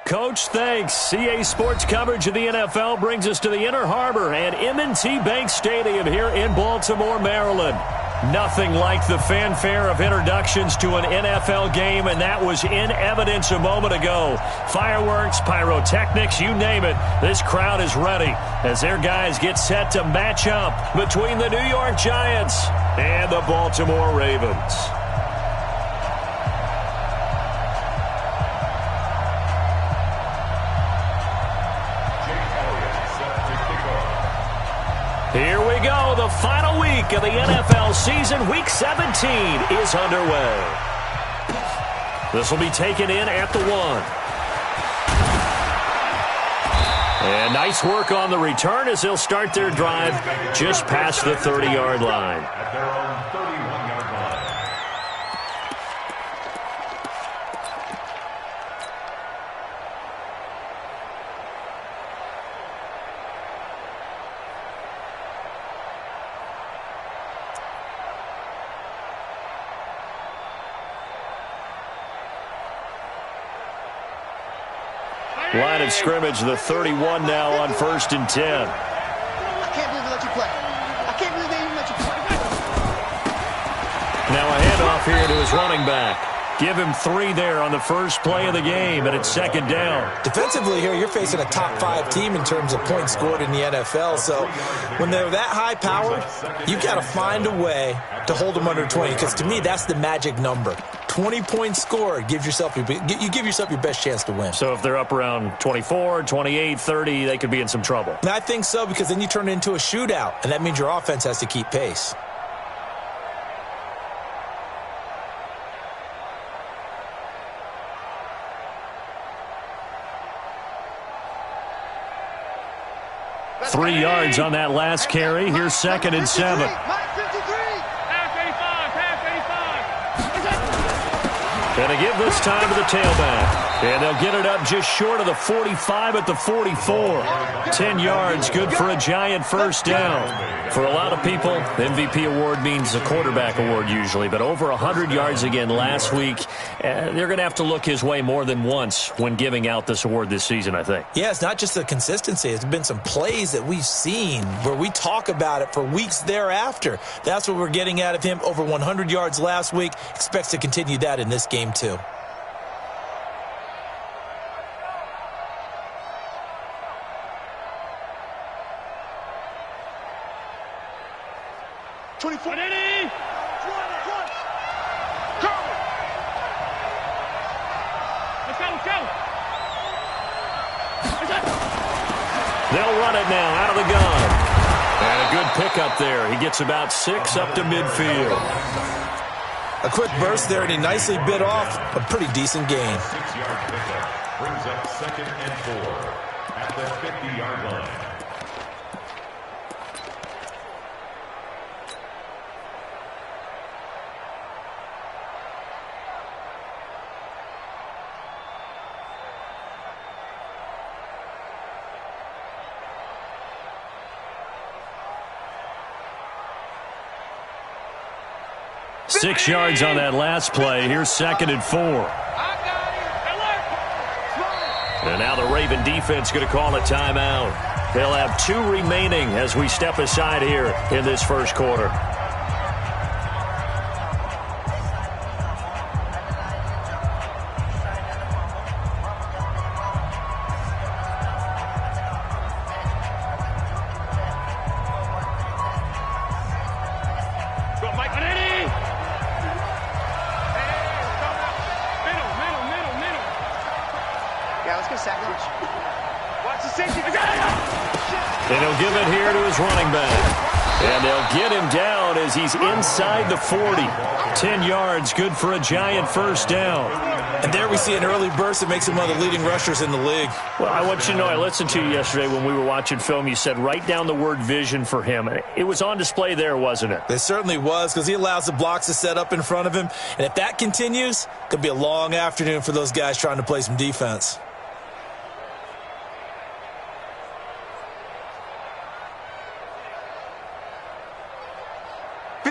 Coach, thanks. CA Sports coverage of the NFL brings us to the Inner Harbor and M&T Bank Stadium here in Baltimore, Maryland. Nothing like the fanfare of introductions to an NFL game, and that was in evidence a moment ago. Fireworks, pyrotechnics, you name it. This crowd is ready as their guys get set to match up between the New York Giants and the Baltimore Ravens. Here we go. The final week of the NFL season. Week 17 is underway. This will be taken in at the 1. And nice work on the return as they'll start their drive just past the 30-yard line. At their own 31-yard line. Line of scrimmage, the 31 now on 1st and 10. I can't believe they let you play. I can't believe they even let you play. Now a handoff here to his running back. Give him 3 there on the first play of the game, and it's 2nd down. Defensively here, you're facing a top-5 team in terms of points scored in the NFL. So when they're that high-powered, you've got to find a way to hold them under 20, because to me, that's the magic number. 20 points scored, you give yourself your best chance to win. So if they're up around 24, 28, 30, they could be in some trouble. And I think so, because then you turn it into a shootout, and that means your offense has to keep pace. That's 3 yards on that last carry. Here's 2nd and 7. And they give this time to the tailback. And they'll get it up just short of the 45 at the 44. 10 yards, good for a Giant first down. For a lot of people, the MVP award means the quarterback award usually. But over 100 yards again last week. They're going to have to look his way more than once when giving out this award this season, I think. Yeah, it's not just the consistency. It's been some plays that we've seen where we talk about it for weeks thereafter. That's what we're getting out of him. Over 100 yards last week. Expects to continue that in this game too. They'll run it now out of the gun. And a good pickup there. He gets about 6 up to midfield. A quick burst there, and he nicely bit off a pretty decent gain. 6-yard pickup brings up 2nd and 4 at the 50-yard line. Six yards on that last play. Here's 2nd and 4. And now the Raven defense going to call a timeout. They'll have 2 remaining as we step aside here in this first quarter. And he'll give it here to his running back. And they'll get him down as he's inside the 40. 10 yards, good for a Giant first down. And there we see an early burst that makes him one of the leading rushers in the league. Well, I want you to know, I listened to you yesterday when we were watching film. You said write down the word vision for him. It was on display there, wasn't it? It certainly was, because he allows the blocks to set up in front of him. And if that continues, it could be a long afternoon for those guys trying to play some defense.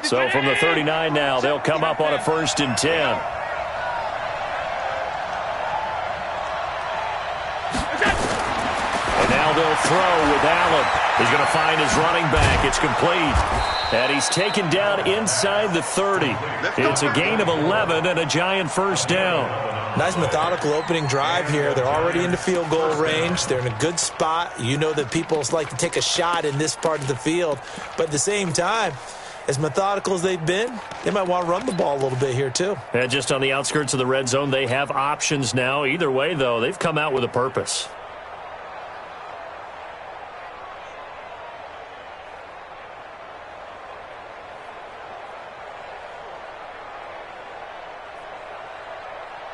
So from the 39 now, they'll come up on a 1st and 10. they'll throw with Allen. He's going to find his running back. It's complete. And he's taken down inside the 30. It's a gain of 11 and a giant first down. Nice methodical opening drive here. They're already into field goal range. They're in a good spot. You know that people like to take a shot in this part of the field. But at the same time, as methodical as they've been, they might want to run the ball a little bit here too. And just on the outskirts of the red zone, they have options now. Either way, though, they've come out with a purpose.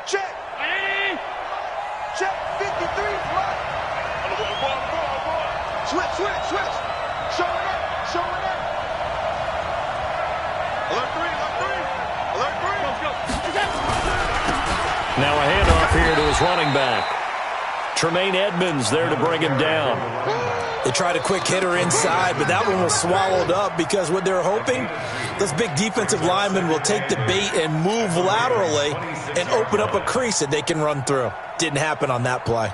Check. Check. 53. Right. Switch. Show it up. Alert 3. Now a handoff here to his running back. Tremaine Edmonds there to bring him down. They tried a quick hitter inside, but that one was swallowed up because what they're hoping, those big defensive linemen will take the bait and move laterally and open up a crease that they can run through. Didn't happen on that play.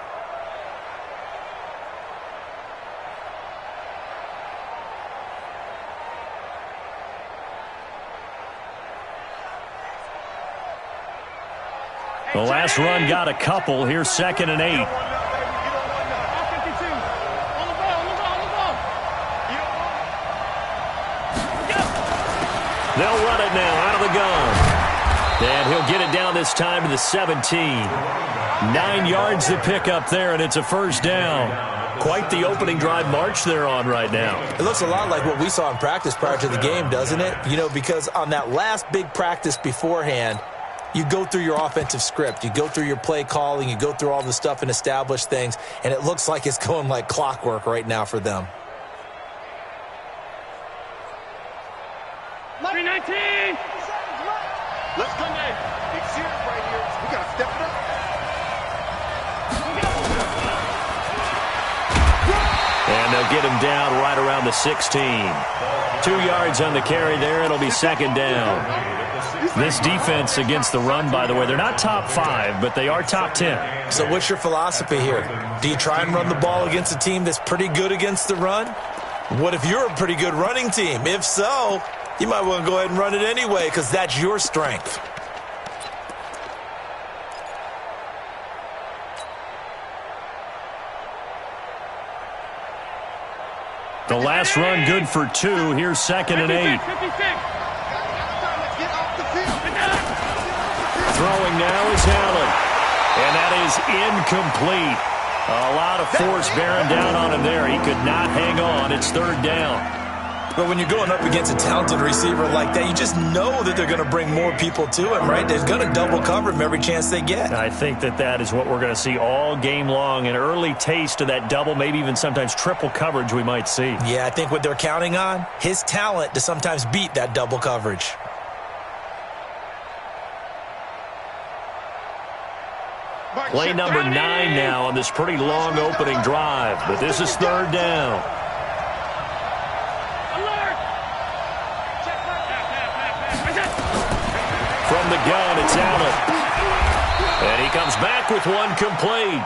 The last run got a couple. Here's 2nd and 8. They'll run it now out of the gun. And he'll get it down this time to the 17. 9 yards to pick up there, and it's a first down. Quite the opening drive march they're on right now. It looks a lot like what we saw in practice prior to the game, doesn't it? You know, because on that last big practice beforehand, you go through your offensive script. You go through your play calling. You go through all the stuff and establish things. And it looks like it's going like clockwork right now for them. 319. Let's go, man. Big series right here. We got to step it up. And they'll get him down right around the 16. 2 yards on the carry there. It'll be 2nd down. This defense against the run, by the way, they're not top 5, but they are top 10. So what's your philosophy here? Do you try and run the ball against a team that's pretty good against the run? What if you're a pretty good running team? If so, you might want to go ahead and run it anyway because that's your strength. The last run good for 2. Here's 2nd and 8. Throwing now is Allen. And that is incomplete. A lot of force bearing down on him there. He could not hang on. It's 3rd down. But when you're going up against a talented receiver like that, you just know that they're going to bring more people to him, right? They're going to double cover him every chance they get. I think that is what we're going to see all game long. An early taste of that double, maybe even sometimes triple coverage we might see. Yeah, I think what they're counting on, his talent to sometimes beat that double coverage. Play number 9 now on this pretty long opening drive, but this is 3rd down. From the gun, it's Allen. And he comes back with one complete.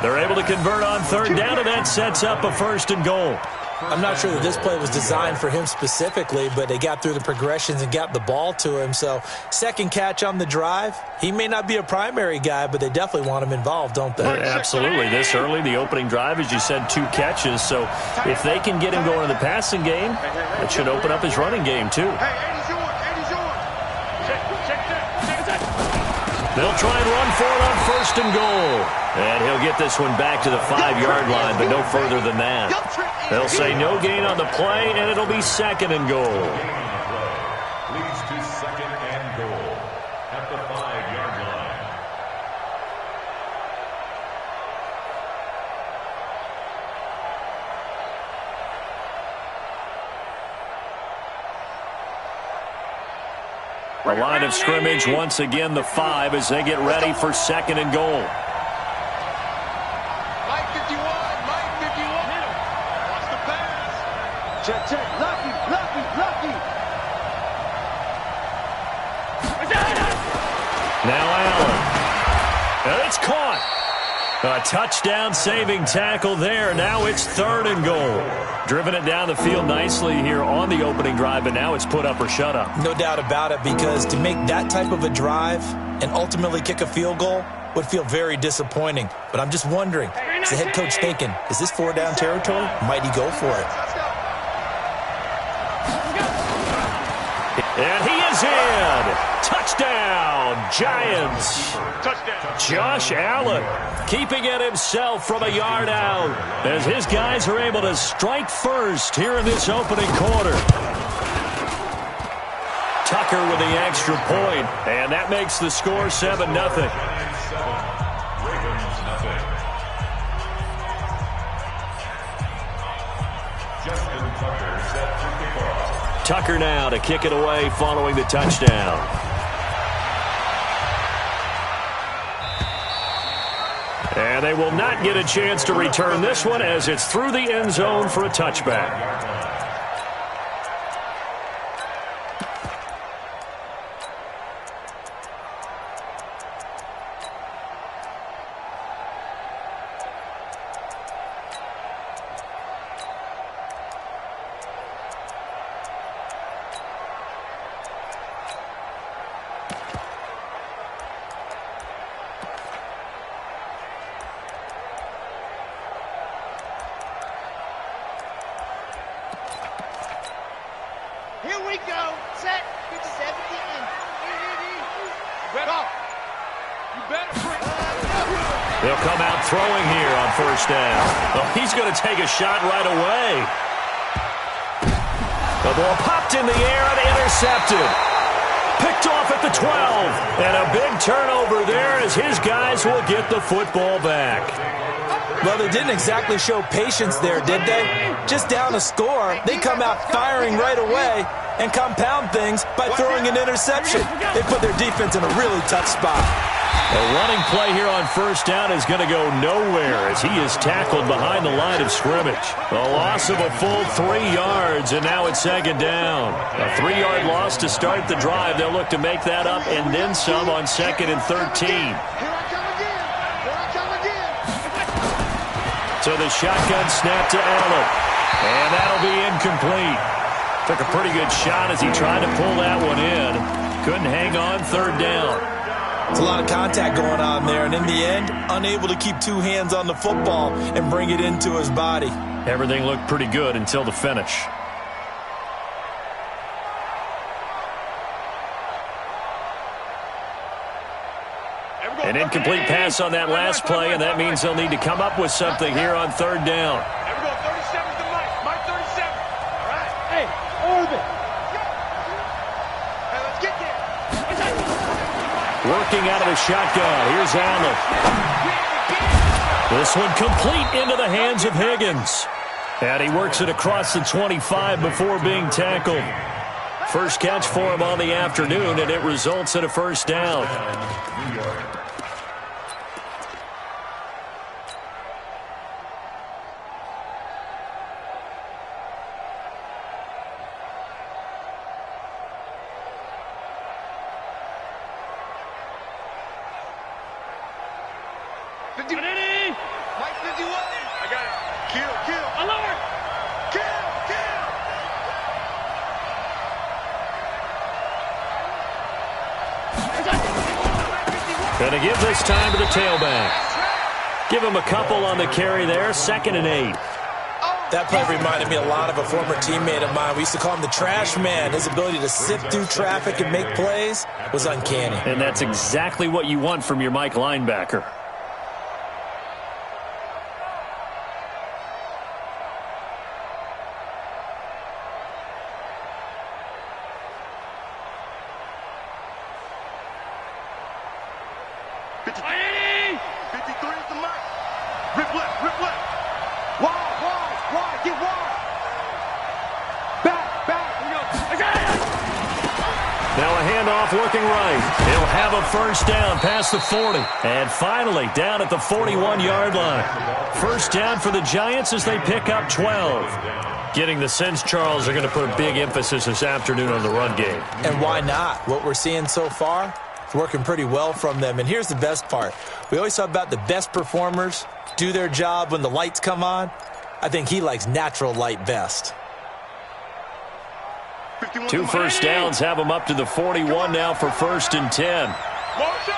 They're able to convert on 3rd down, and that sets up a 1st and goal. I'm not sure that this play was designed for him specifically, but they got through the progressions and got the ball to him. So, second catch on the drive. He may not be a primary guy, but they definitely want him involved, don't they? Absolutely. This early, the opening drive, as you said, 2 catches. So, if they can get him going in the passing game, it should open up his running game, too. They'll try and run for it on 1st and goal. And he'll get this one back to the 5-yard line, but no further than that. They'll say no gain on the play, and it'll be 2nd and goal. Leads to 2nd and goal at the 5-yard line. The line of scrimmage, once again, the 5 as they get ready for 2nd and goal. Mike 51. Watch the pass. Check. Lucky. Now Allen. And it's caught. A touchdown-saving tackle there. Now it's 3rd and goal. Driven it down the field nicely here on the opening drive, but now it's put up or shut up. No doubt about it, because to make that type of a drive and ultimately kick a field goal would feel very disappointing. But I'm just wondering, is the head coach thinking, is this 4-down territory? Might he go for it? And he is in. Touchdown, Giants. Touchdown. Josh Allen keeping it himself from a yard out as his guys are able to strike first here in this opening quarter. Tucker with the extra point, and that makes the score 7-0. Tucker now to kick it away following the touchdown. And they will not get a chance to return this one as it's through the end zone for a touchback. Here we go. Set. 57 in. Better. You better bring. They'll come out throwing here on 1st down. Oh, he's going to take a shot right away. The ball popped in the air and intercepted. Picked off at the 12. And a big turnover there as his guys will get the football back. Well, they didn't exactly show patience there, did they? Just down a score, they come out firing right away and compound things by throwing an interception. They put their defense in a really tough spot. A running play here on 1st down is going to go nowhere as he is tackled behind the line of scrimmage. A loss of a full 3 yards, and now it's 2nd down. A 3-yard loss to start the drive. They'll look to make that up and then some on 2nd and 13. So the shotgun snap to Allen. And that'll be incomplete. Took a pretty good shot as he tried to pull that one in. Couldn't hang on 3rd down. It's a lot of contact going on there, and in the end, unable to keep 2 hands on the football and bring it into his body. Everything looked pretty good until the finish. An incomplete pass on that last play, and that means they'll need to come up with something here on 3rd down. Everyone, 37's the Mike. Mike 37. All right. Hey, orbit. Hey, let's get there. Working out of the shotgun. Here's Allen. This one complete into the hands of Higgins. And he works it across the 25 before being tackled. First catch for him on the afternoon, and it results in a 1st down. Mike 51. I got it. Kill. Alert. Kill. Going to give this time to the tailback. Give him a couple on the carry there. 2nd and 8. That play reminded me a lot of a former teammate of mine. We used to call him the trash man. His ability to sift through traffic and make plays was uncanny. And that's exactly what you want from your Mike linebacker. Working right. He'll have a 1st down past the 40. And finally, down at the 41-yard line. 1st down for the Giants as they pick up 12. Getting the sense, Charles, are going to put a big emphasis this afternoon on the run game. And why not? What we're seeing so far, It's working pretty well from them. And here's the best part. We always talk about the best performers do their job when the lights come on. I think he likes natural light best. 2 first downs have him up to the 41 now for 1st and 10. Motion.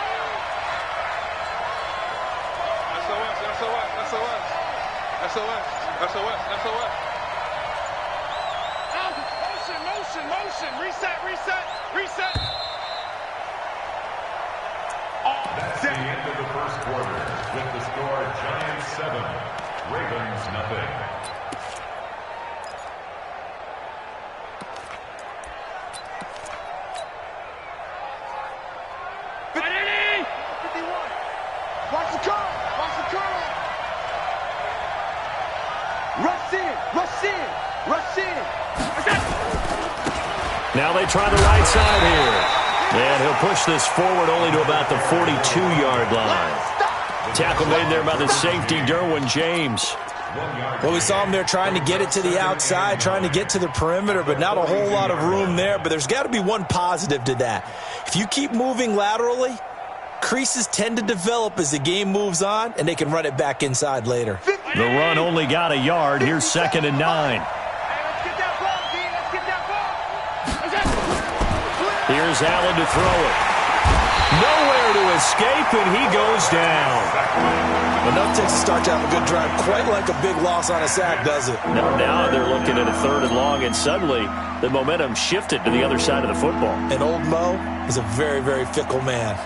Reset. That's the end of the first quarter with the score Giants 7, Ravens nothing. Watch the curl. Rush in. Now they try the right side here. And he'll push this forward only to about the 42-yard line. Tackle made there by the safety, Derwin James. Well, we saw him there trying to get it to the outside, trying to get to the perimeter, but not a whole lot of room there. But there's got to be one positive to that. If you keep moving laterally, creases tend to develop as the game moves on, and they can run it back inside later. The run only got a yard. Here's 2nd and 9. Here's Allen to throw it. Nowhere to escape, and he goes down. Enough takes to start to have a good drive. Quite like a big loss on a sack, does it? Now they're looking at a 3rd and long, and suddenly the momentum shifted to the other side of the football. And old Mo is a very, very fickle man.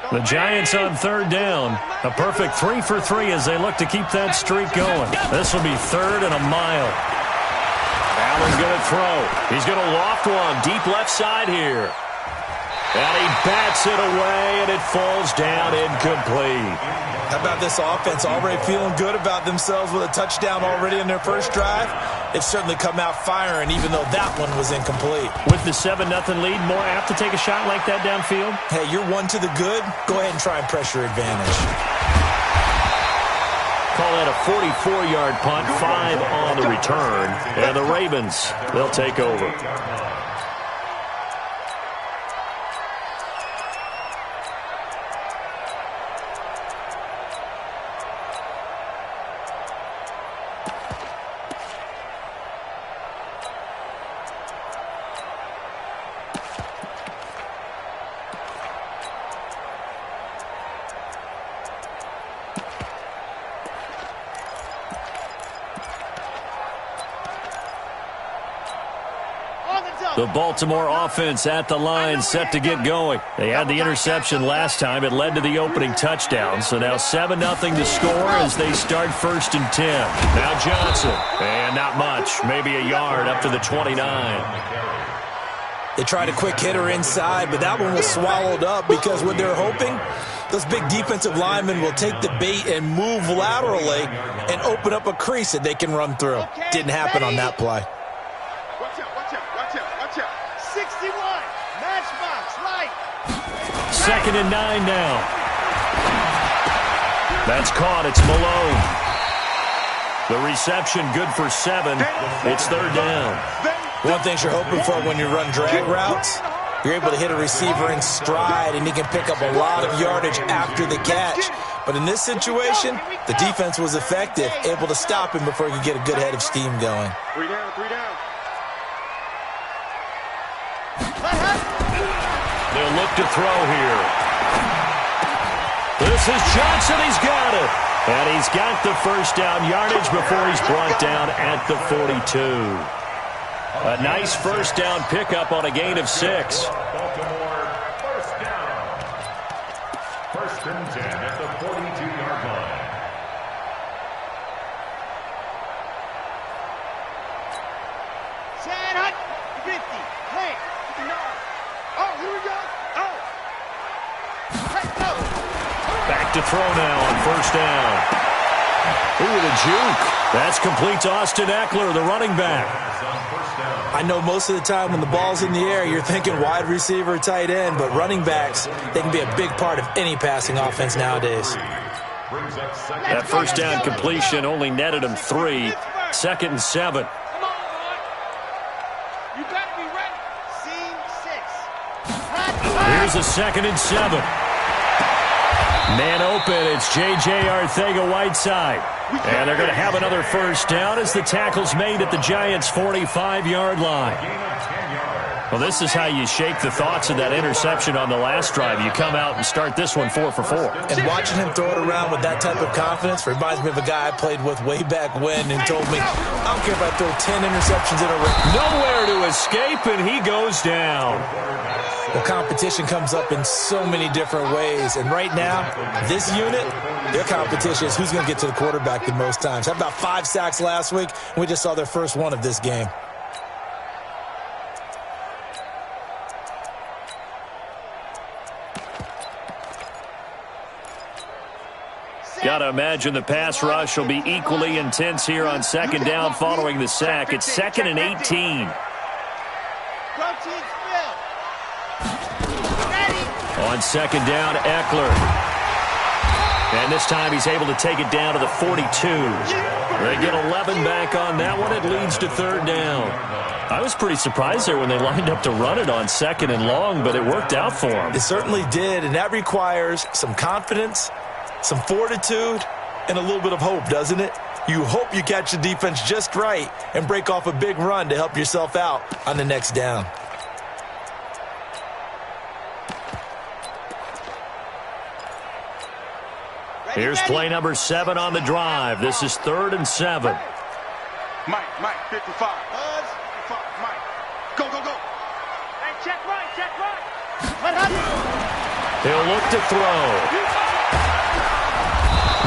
The Giants on 3rd down. A perfect 3 for 3 as they look to keep that streak going. This will be 3rd and a mile. Allen's going to throw. He's going to loft one deep left side here. And he bats it away, and it falls down incomplete. How about this offense already feeling good about themselves with a touchdown already in their first drive? They've certainly come out firing, even though that one was incomplete. With the 7-0 lead, more apt to take a shot like that downfield? Hey, you're one to the good. Go ahead and try and press your advantage. Call that a 44-yard punt, 5 on the return. And the Ravens, they'll take over. The Baltimore offense at the line, set to get going. They had the interception last time. It led to the opening touchdown. So now 7-0 the score as they start 1st and 10. Now Johnson. And not much. Maybe a yard up to the 29. They tried a quick hitter inside, but that one was swallowed up because what they're hoping, those big defensive linemen will take the bait and move laterally and open up a crease that they can run through. Didn't happen on that play. 61, matchbox, right. 2nd and 9 now. That's caught. It's Malone. The reception good for 7. It's 3rd down. One thing you're hoping for when you run drag routes, you're able to hit a receiver in stride, and he can pick up a lot of yardage after the catch. But in this situation, the defense was effective, able to stop him before he could get a good head of steam going. 3 down. They'll look to throw here. This is Johnson. He's got it. And he's got the first down yardage before he's brought down at the 42. A nice first down pickup on a gain of 6. Baltimore, first down. 1st and 10 at the 42-yard line. Set, hut, 50, play, 59. Oh, here we go. Oh. Let's go. Back to throw now on 1st down. Ooh, the juke. That's complete to Austin Eckler, the running back. I know most of the time when the ball's in the air, you're thinking wide receiver, tight end, but running backs, they can be a big part of any passing offense nowadays. brings up second. That first down completion only netted him 3. 2nd and 7. Come on, boy. You better be ready. Scene 6. Here's a 2nd and 7. Man open, it's J.J. Arcega-Whiteside. And they're going to have another first down as the tackle's made at the Giants' 45-yard line. Well, this is how you shake the thoughts of that interception on the last drive. You come out and start this one 4 for 4. And watching him throw it around with that type of confidence reminds me of a guy I played with way back when and told me, I don't care if I throw 10 interceptions in a row. Nowhere to escape, and he goes down. Well, competition comes up in so many different ways. And right now, this unit, their competition is who's going to get to the quarterback the most times. Had about 5 sacks last week, and we just saw their first one of this game. Got to imagine the pass rush will be equally intense here on 2nd down following the sack. It's 2nd and 18. On 2nd down, Eckler. And this time he's able to take it down to the 42. They get 11 back on that one. It leads to 3rd down. I was pretty surprised there when they lined up to run it on 2nd and long, but it worked out for them. It certainly did, and that requires some confidence, some fortitude, and a little bit of hope, doesn't it? You hope you catch the defense just right and break off a big run to help yourself out on the next down. Here's play number 7 on the drive. This is 3rd and 7. Mike, 55. Mike, go. Hey, check right. He'll look to throw.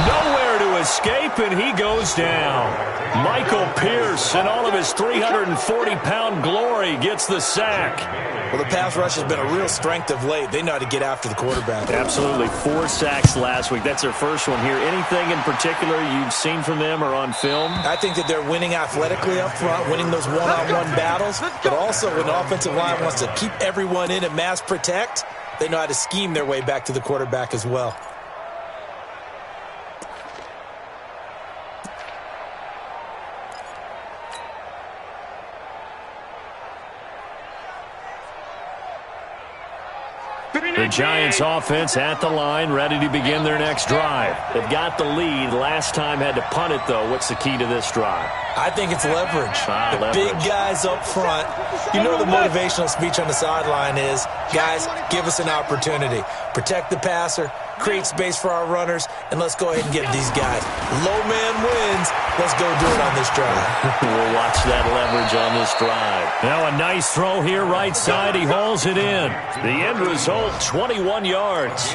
Nowhere to escape, and he goes down. Michael Pierce, in all of his 340-pound glory, gets the sack. Well, the pass rush has been a real strength of late. They know how to get after the quarterback. Absolutely. 4 sacks last week. That's their first one here. Anything in particular you've seen from them or on film? I think that they're winning athletically up front, winning those one-on-one battles, but also when the offensive line wants to keep everyone in and mass protect, they know how to scheme their way back to the quarterback as well. The Giants offense at the line, ready to begin their next drive. They've got the lead. Last time had to punt it, though. What's the key to this drive? I think it's leverage. Leverage. Big guys up front. You know the motivational speech on the sideline is, guys, give us an opportunity. Protect the passer, create space for our runners, and let's go ahead and get these guys. Low man wins. Let's go do it on this drive. We'll watch that leverage on this drive. Now a nice throw here right side. He hauls it in. The end result, 21 yards.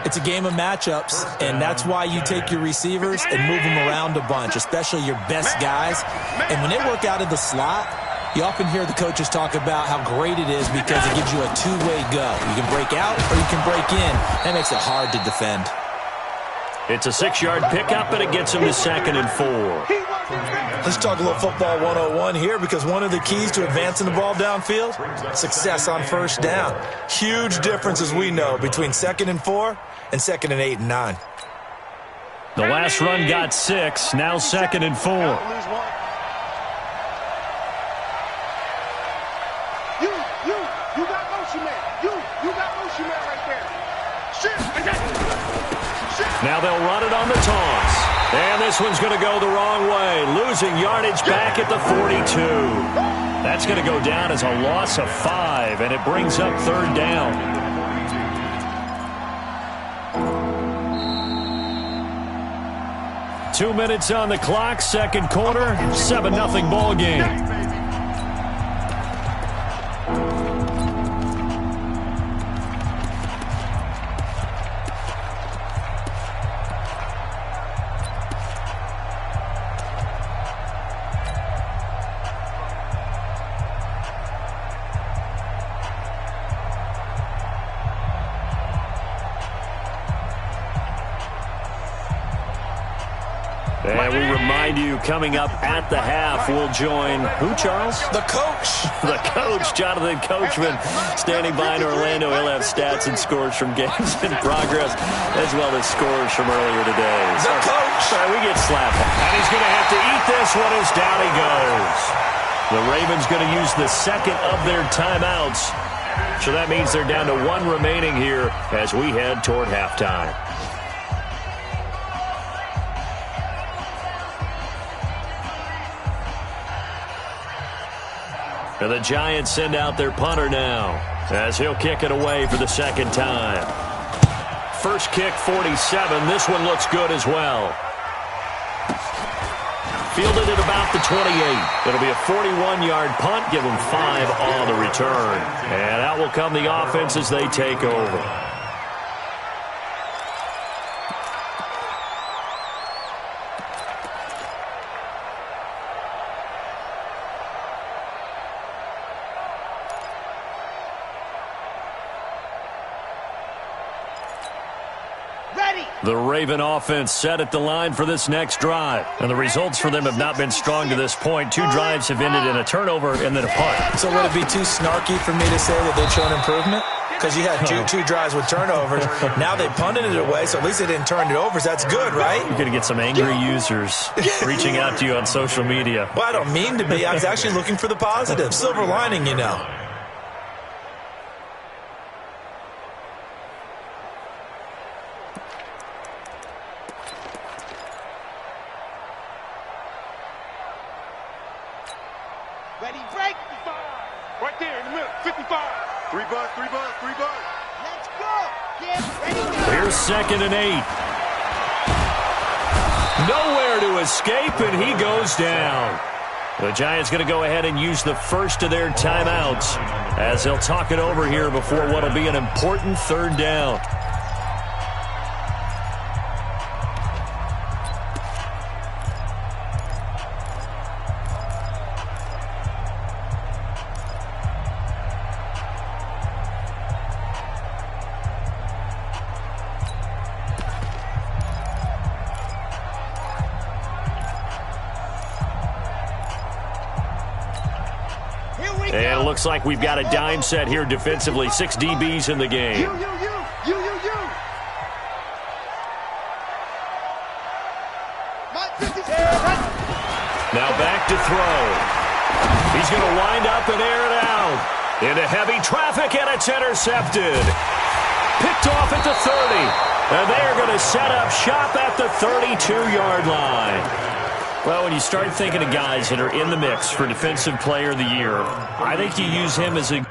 It's a game of matchups, and that's why you take your receivers and move them around a bunch, especially your best guys. And when they work out of the slot, you often hear the coaches talk about how great it is because it gives you a two-way go. You can break out or you can break in. That makes it hard to defend. It's a 6-yard pickup, and it gets him to 2nd and 4. Let's talk a little football 101 here because one of the keys to advancing the ball downfield, success on first down. Huge difference, as we know, between 2nd and 4 and 2nd and 8 and 9. The last run got 6, now 2nd and 4. You got motion man. You got motion man right there. Now they'll run it on the toss. And this one's going to go the wrong way. Losing yardage back at the 42. That's going to go down as a loss of 5, and it brings up 3rd down. Two minutes on the clock, 2nd quarter, 7-0 ball game. And we remind remind you, coming up at the half, we'll join who, Charles? The coach. The coach, Jonathan Coachman, standing by in Orlando. He'll have stats and scores from games in progress, as well as scores from earlier today. The coach. Sorry, we get slapped. And he's going to have to eat this one as down he goes. The Ravens going to use the second of their timeouts. So that means they're down to one remaining here as we head toward halftime. And the Giants send out their punter now as he'll kick it away for the second time. First kick, 47. This one looks good as well. Fielded at about the 28. It'll be a 41-yard punt. Give them 5 on the return. And out will come the offense as they take over. The Raven offense set at the line for this next drive. And the results for them have not been strong to this point. 2 drives have ended in a turnover and then a punt. So would it be too snarky for me to say that they've shown improvement? Because you had two drives with turnovers. Now they punted it away, so at least they didn't turn it over. So that's good, right? You're going to get some angry users reaching out to you on social media. Well, I don't mean to be. I was actually looking for the positive. Silver lining, you know. Ready, break. Right there in the middle, 55. 3 bucks, 3 bucks, 3 bucks. Let's go. Get ready, go. Here's 2nd and 8. Nowhere to escape, and he goes down. The Giants going to go ahead and use the first of their timeouts as they'll talk it over here before what will be an important 3rd down. And it looks like we've got a dime set here defensively. 6 DBs in the game. You. Now back to throw. He's going to wind up and air it out. Into heavy traffic, and it's intercepted. Picked off at the 30. And they're going to set up shop at the 32-yard line. Well, when you start thinking of guys that are in the mix for Defensive Player of the Year, I think you use him as a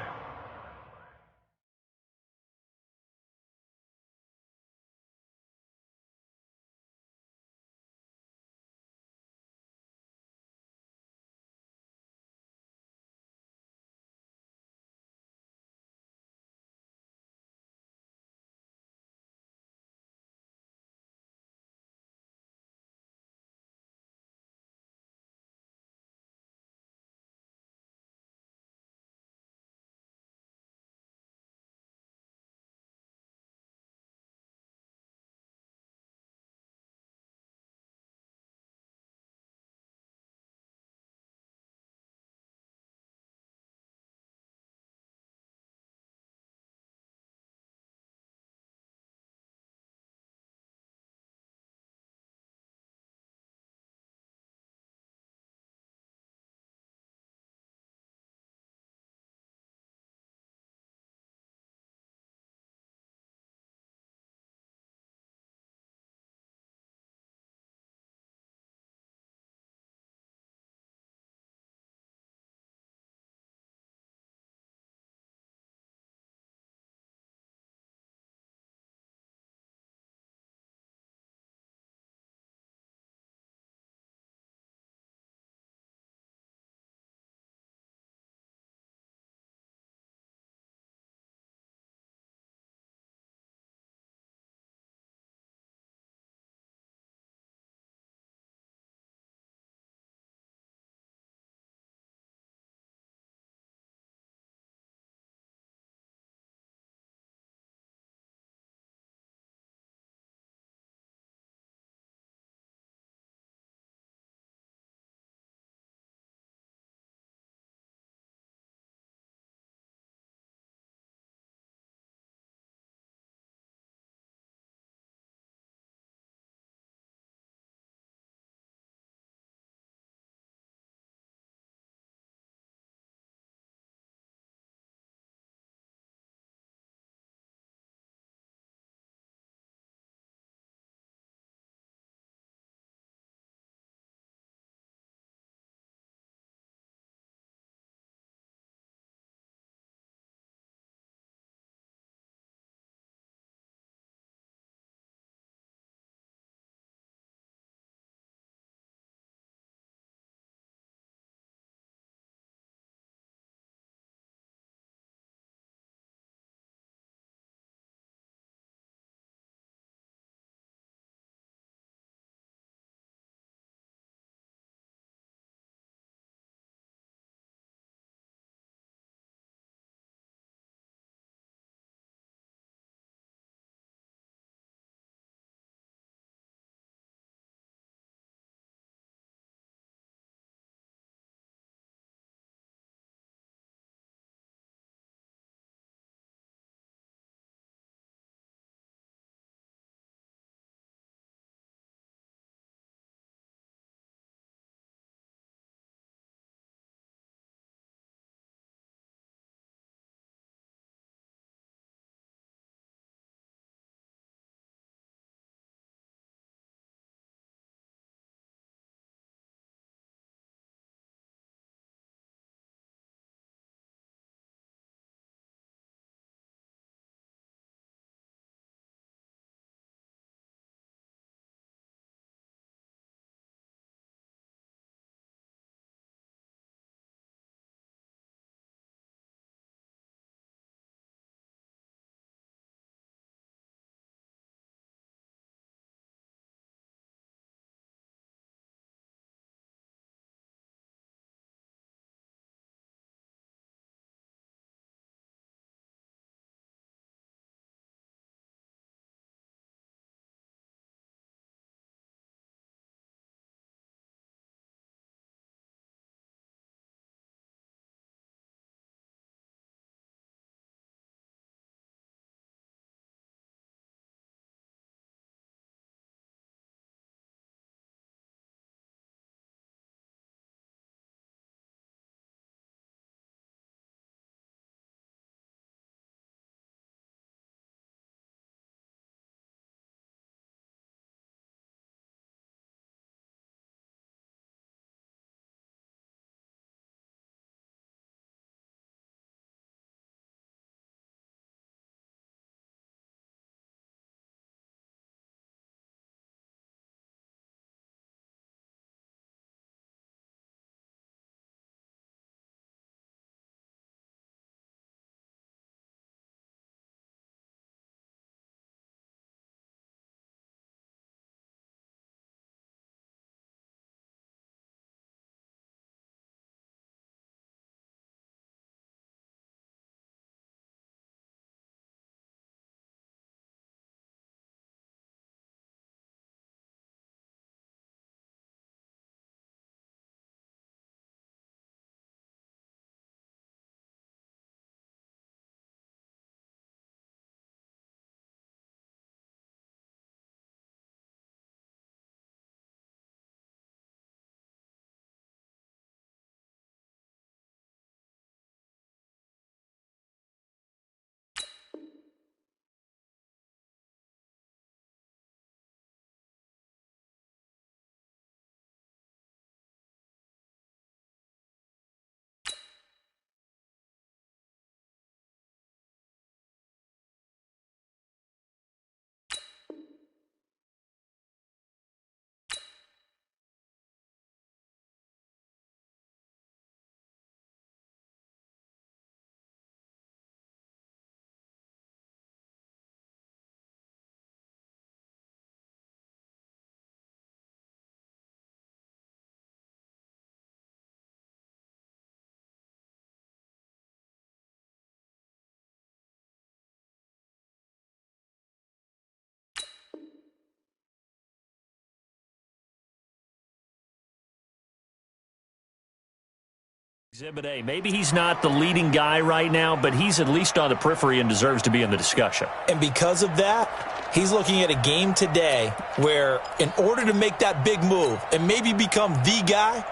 Exhibit A. Maybe he's not the leading guy right now, but he's at least on the periphery and deserves to be in the discussion. And because of that, he's looking at a game today where in order to make that big move and maybe become the guy,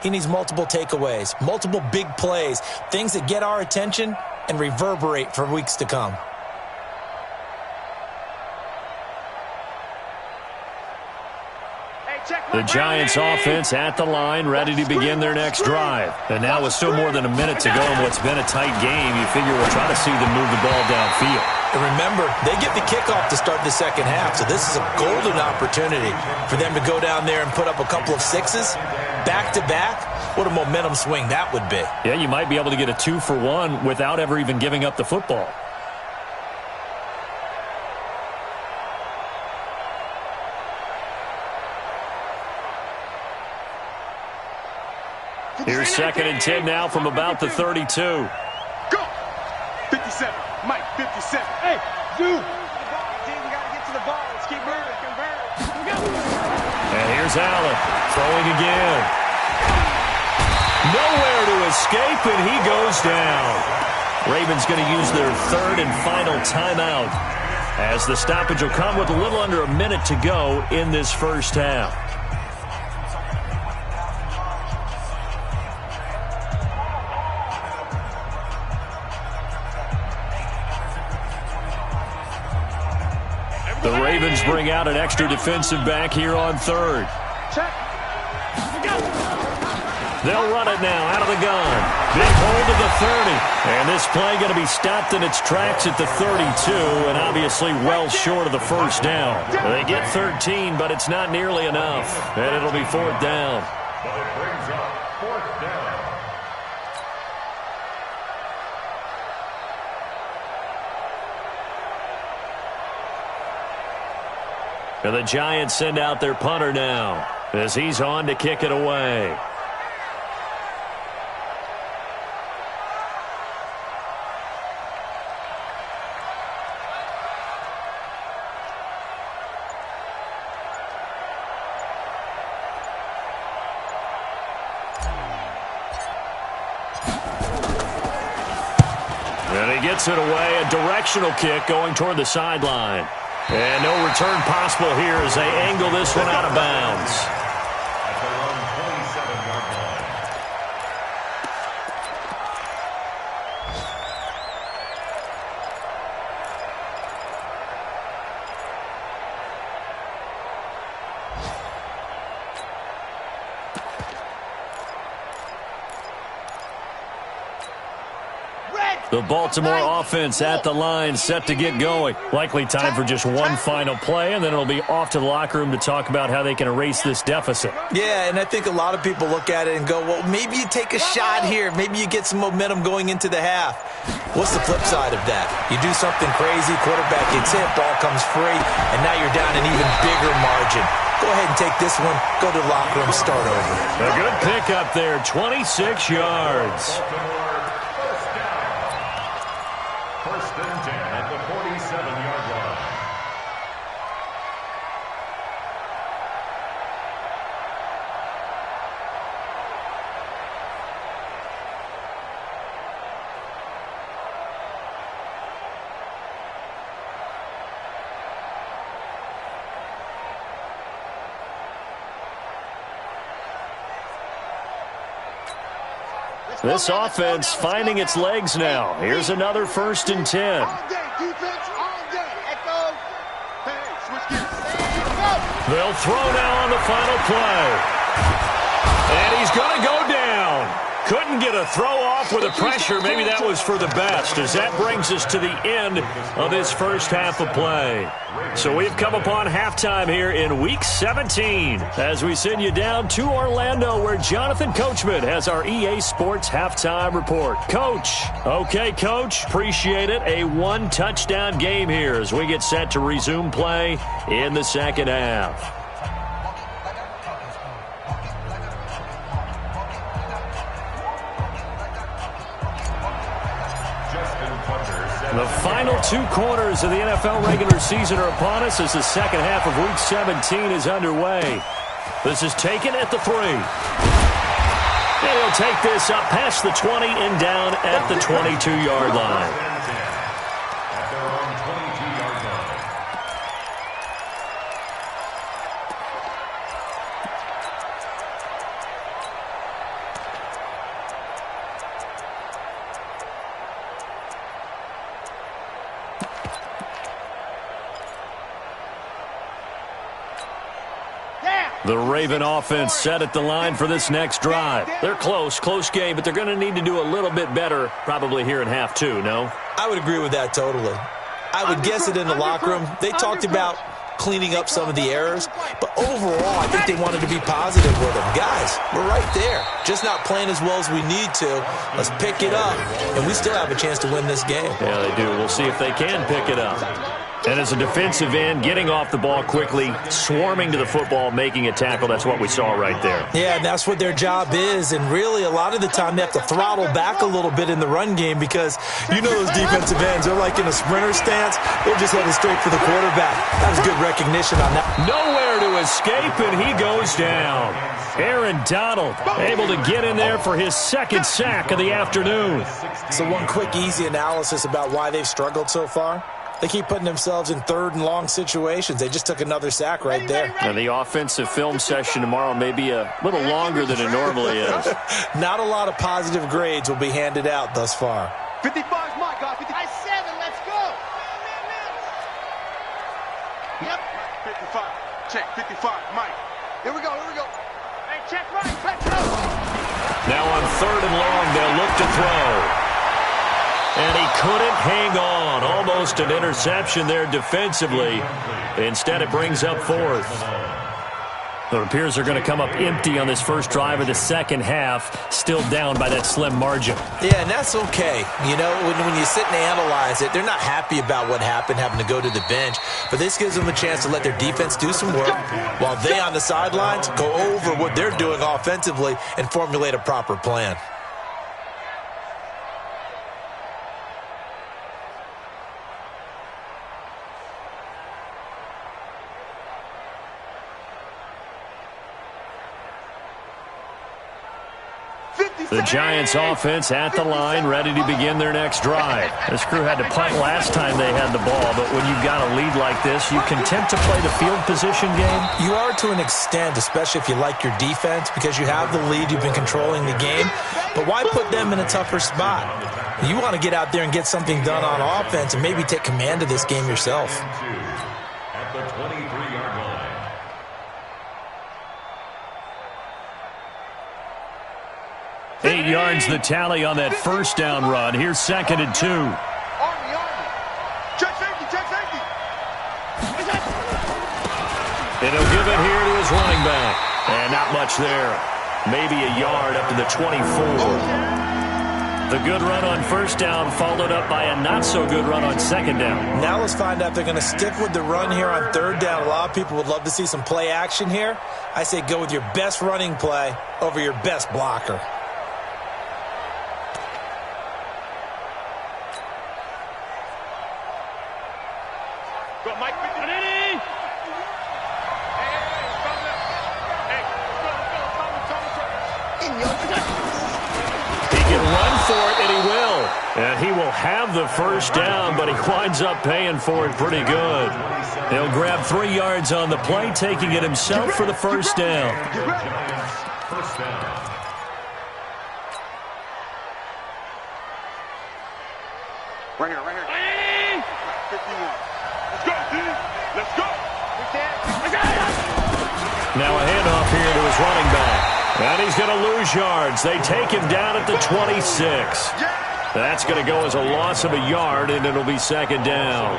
he needs multiple takeaways, multiple big plays, things that get our attention and reverberate for weeks to come. The Giants offense at the line, ready to begin their next drive. And now with still more than a minute to go in what's been a tight game, you figure we'll try to see them move the ball downfield. And remember, they get the kickoff to start the second half, so this is a golden opportunity for them to go down there and put up a couple of sixes back-to-back. What a momentum swing that would be. Yeah, you might be able to get a 2-for-1 without ever even giving up the football. Here's 2nd and 10 now from about the 32. Go! 57. Mike, 57. Hey, Zoo! We got to get to the ball. Let's keep moving. And here's Allen throwing again. Nowhere to escape, and he goes down. Ravens going to use their 3rd and final timeout as the stoppage will come with a little under a minute to go in this first half. The Ravens bring out an extra defensive back here on 3rd. They'll run it now out of the gun. Big hold to the 30. And this play going to be stopped in its tracks at the 32, and obviously well short of the first down. They get 13, but it's not nearly enough. And it'll be 4th down. But it brings up 4th down. And the Giants send out their punter now as he's on to kick it away. And he gets it away, a directional kick going toward the sideline. And no return possible here as they angle this one out of bounds. At their own 27-yard line. The Baltimore offense at the line, set to get going. Likely time for just one final play, and then it'll be off to the locker room to talk about how they can erase this deficit. Yeah, and I think a lot of people look at it and go, well, maybe you take a shot here. Maybe you get some momentum going into the half. What's the flip side of that? You do something crazy, quarterback gets hit, ball comes free, and now you're down an even bigger margin. Go ahead and take this one, go to the locker room, start over. A good pickup there, 26 yards. First and 10 at the 47-yard line. This offense finding its legs now. Here's another 1st and 10. They'll throw now on the final play. And he's going to go down. Couldn't get a throw off with the pressure. Maybe that was for the best, as that brings us to the end of this first half of play. So we've come upon halftime here in Week 17 as we send you down to Orlando, where Jonathan Coachman has our EA Sports Halftime Report. Coach. Okay, Coach. Appreciate it. A one-touchdown game here as we get set to resume play in the second half. The final 2 quarters of the NFL regular season are upon us as the second half of Week 17 is underway. This is taken at the 3. And he'll take this up past the 20 and down at the 22-yard line. At their own 22-yard line. The Raven offense set at the line for this next drive. They're close game, but they're going to need to do a little bit better probably here in half two, no? I would agree with that totally. I would guess it in the locker room. They talked about cleaning up some of the errors, but overall, I think they wanted to be positive with them. Guys, we're right there. Just not playing as well as we need to. Let's pick it up, and we still have a chance to win this game. Yeah, they do. We'll see if they can pick it up. And as a defensive end, getting off the ball quickly, swarming to the football, making a tackle, that's what we saw right there. Yeah, and that's what their job is. And really, a lot of the time, they have to throttle back a little bit in the run game because you know those defensive ends, they're like in a sprinter stance. They're just headed straight for the quarterback. That was good recognition on that. Nowhere to escape, and he goes down. Aaron Donald able to get in there for his second sack of the afternoon. So one quick, easy analysis about why they've struggled so far. They keep putting themselves in third and long situations. They just took another sack right there. And the offensive film session tomorrow may be a little longer than it normally is. Not a lot of positive grades will be handed out thus far. 55 is my guy. 55. 7, let's go. Yep. 55. Check. 55. Mike. Here we go. Hey, check right. Let's go. Now on third and long, they'll look to throw. And he couldn't hang on. Almost an interception there defensively. Instead, it brings up fourth. It appears they're going to come up empty on this first drive of the second half, still down by that slim margin. Yeah, and that's okay. You know, when you sit and analyze it, they're not happy about what happened, having to go to the bench. But this gives them a chance to let their defense do some work while they on the sidelines go over what they're doing offensively and formulate a proper plan. The Giants offense at the line, ready to begin their next drive. This crew had to punt last time they had the ball, but when you've got a lead like this, you can attempt to play the field position game. You are to an extent, especially if you like your defense, because you have the lead, you've been controlling the game. But why put them in a tougher spot? You want to get out there and get something done on offense and maybe take command of this game yourself. At the 23-yard line. 8 yards the tally on that first down run. Here's second and 2. Army. Check safety. And he'll give it here to his running back. And not much there. Maybe a yard up to the 24. The good run on first down followed up by a not-so-good run on second down. Now let's find out if they're going to stick with the run here on third down. A lot of people would love to see some play action here. I say go with your best running play over your best blocker. Go, Mike. 50. He can run for it, and he will. And he will have the first down, but he winds up paying for it pretty good. He'll grab 3 yards on the play, taking it himself for the first down. First down. Right here. 51. Let's go, dude. Let's go. Now a handoff here to his running back. And he's going to lose yards. They take him down at the 26. That's going to go as a loss of a yard, and it'll be second down.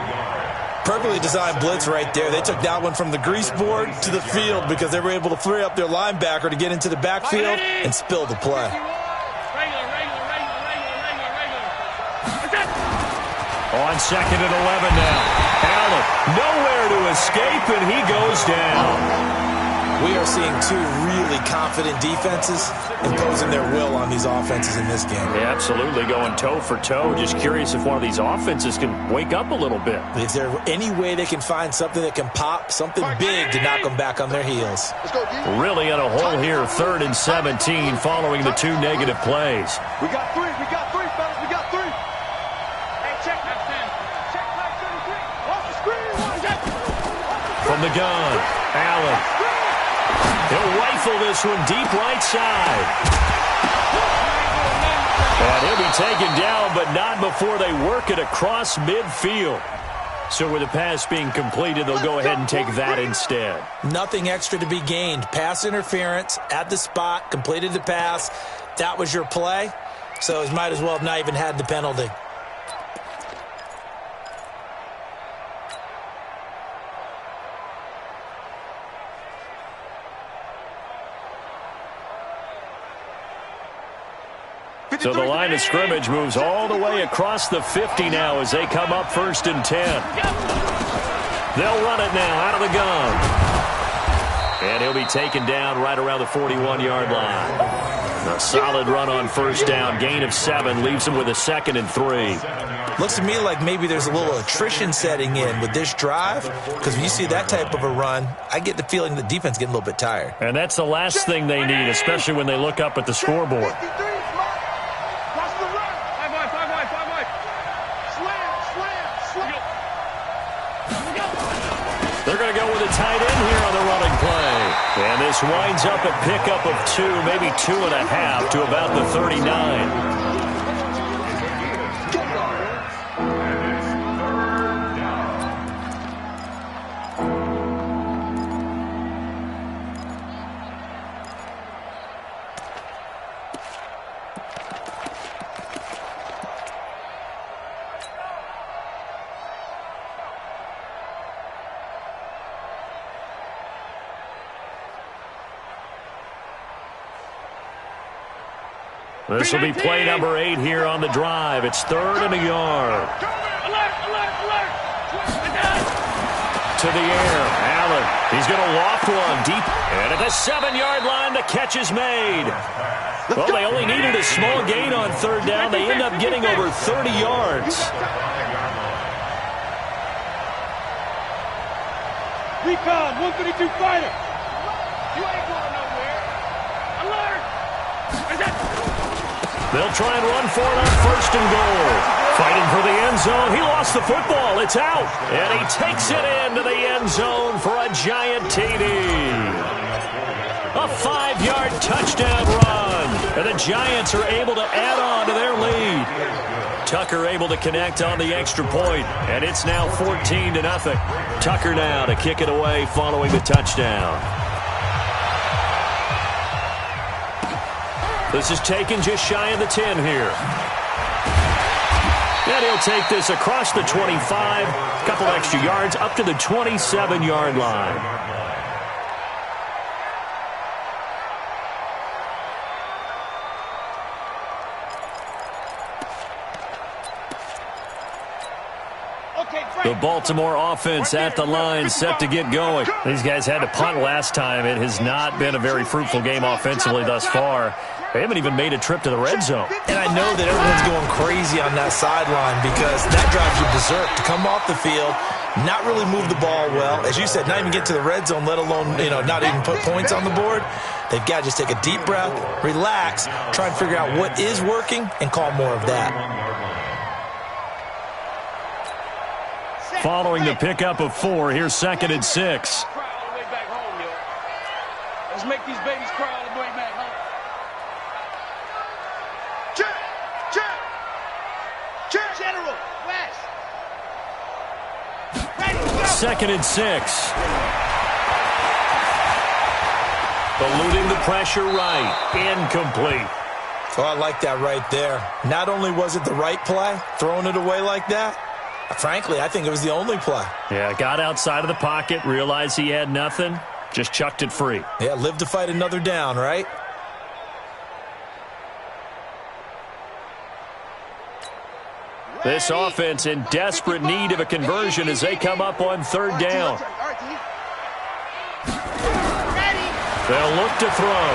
Perfectly designed blitz right there. They took that one from the grease board to the field because they were able to free up their linebacker to get into the backfield and spill the play. On second and 11 now. Allen nowhere to escape, and he goes down. We are seeing two really confident defenses imposing their will on these offenses in this game. Yeah, absolutely, going toe for toe. Just curious if one of these offenses can wake up a little bit. Is there any way they can find something that can pop, something big to knock them back on their heels? Really in a hole here, 3rd and 17 following the 2 negative plays. We got three, fellas, we got three. Hey, check that 10. Check back 33. Off the screen, From the gun, Allen. He'll rifle this one deep right side. And he'll be taken down, but not before they work it across midfield. So with the pass being completed, they'll go ahead and take that instead. Nothing extra to be gained. Pass interference at the spot, completed the pass. That was your play. So he might as well have not even had the penalty. So the line of scrimmage moves all the way across the 50 now as they come up 1st and 10. They'll run it now out of the gun. And he'll be taken down right around the 41-yard line. A solid run on 1st down. Gain of 7 leaves him with a 2nd and 3. Looks to me like maybe there's a little attrition setting in with this drive, because when you see that type of a run, I get the feeling the defense getting a little bit tired. And that's the last thing they need, especially when they look up at the scoreboard. They're going to go with a tight end here on the running play. And this winds up a pickup of 2, maybe 2.5 to about the 39. This will be play number 8 here on the drive. It's 3rd and a yard. To the air, Allen. He's going to loft one deep. And at the 7-yard line, the catch is made. Well, they only needed a small gain on 3rd down. They end up getting over 30 yards. Recon, 132 fighter. You ain't going nowhere. Alert! They'll try and run for it on 1st and goal. Fighting for the end zone. He lost the football. It's out. And he takes it into the end zone for a giant TD. A 5-yard touchdown run. And the Giants are able to add on to their lead. Tucker able to connect on the extra point. And it's now 14-0. Tucker now to kick it away following the touchdown. This is taken just shy of the 10 here. And he'll take this across the 25, a couple extra yards, up to the 27-yard line. The Baltimore offense at the line, set to get going. These guys had to punt last time. It has not been a very fruitful game offensively thus far. They haven't even made a trip to the red zone. And I know that everyone's going crazy on that sideline because that drives you berserk to come off the field, not really move the ball well. As you said, not even get to the red zone, let alone, not even put points on the board. They've got to just take a deep breath, relax, try and figure out what is working, and call more of that. Following the pickup of 4, here's 2nd and 6. Let's make these babies cry all the way back home. Check! General, West. Ready, go. 2nd and 6. Eluding the pressure right. Incomplete. Oh, I like that right there. Not only was it the right play, throwing it away like that, frankly, I think it was the only play. Yeah, got outside of the pocket, realized he had nothing, just chucked it free. Yeah, live to fight another down, right? This offense in desperate need of a conversion as they come up on 3rd down. They'll look to throw.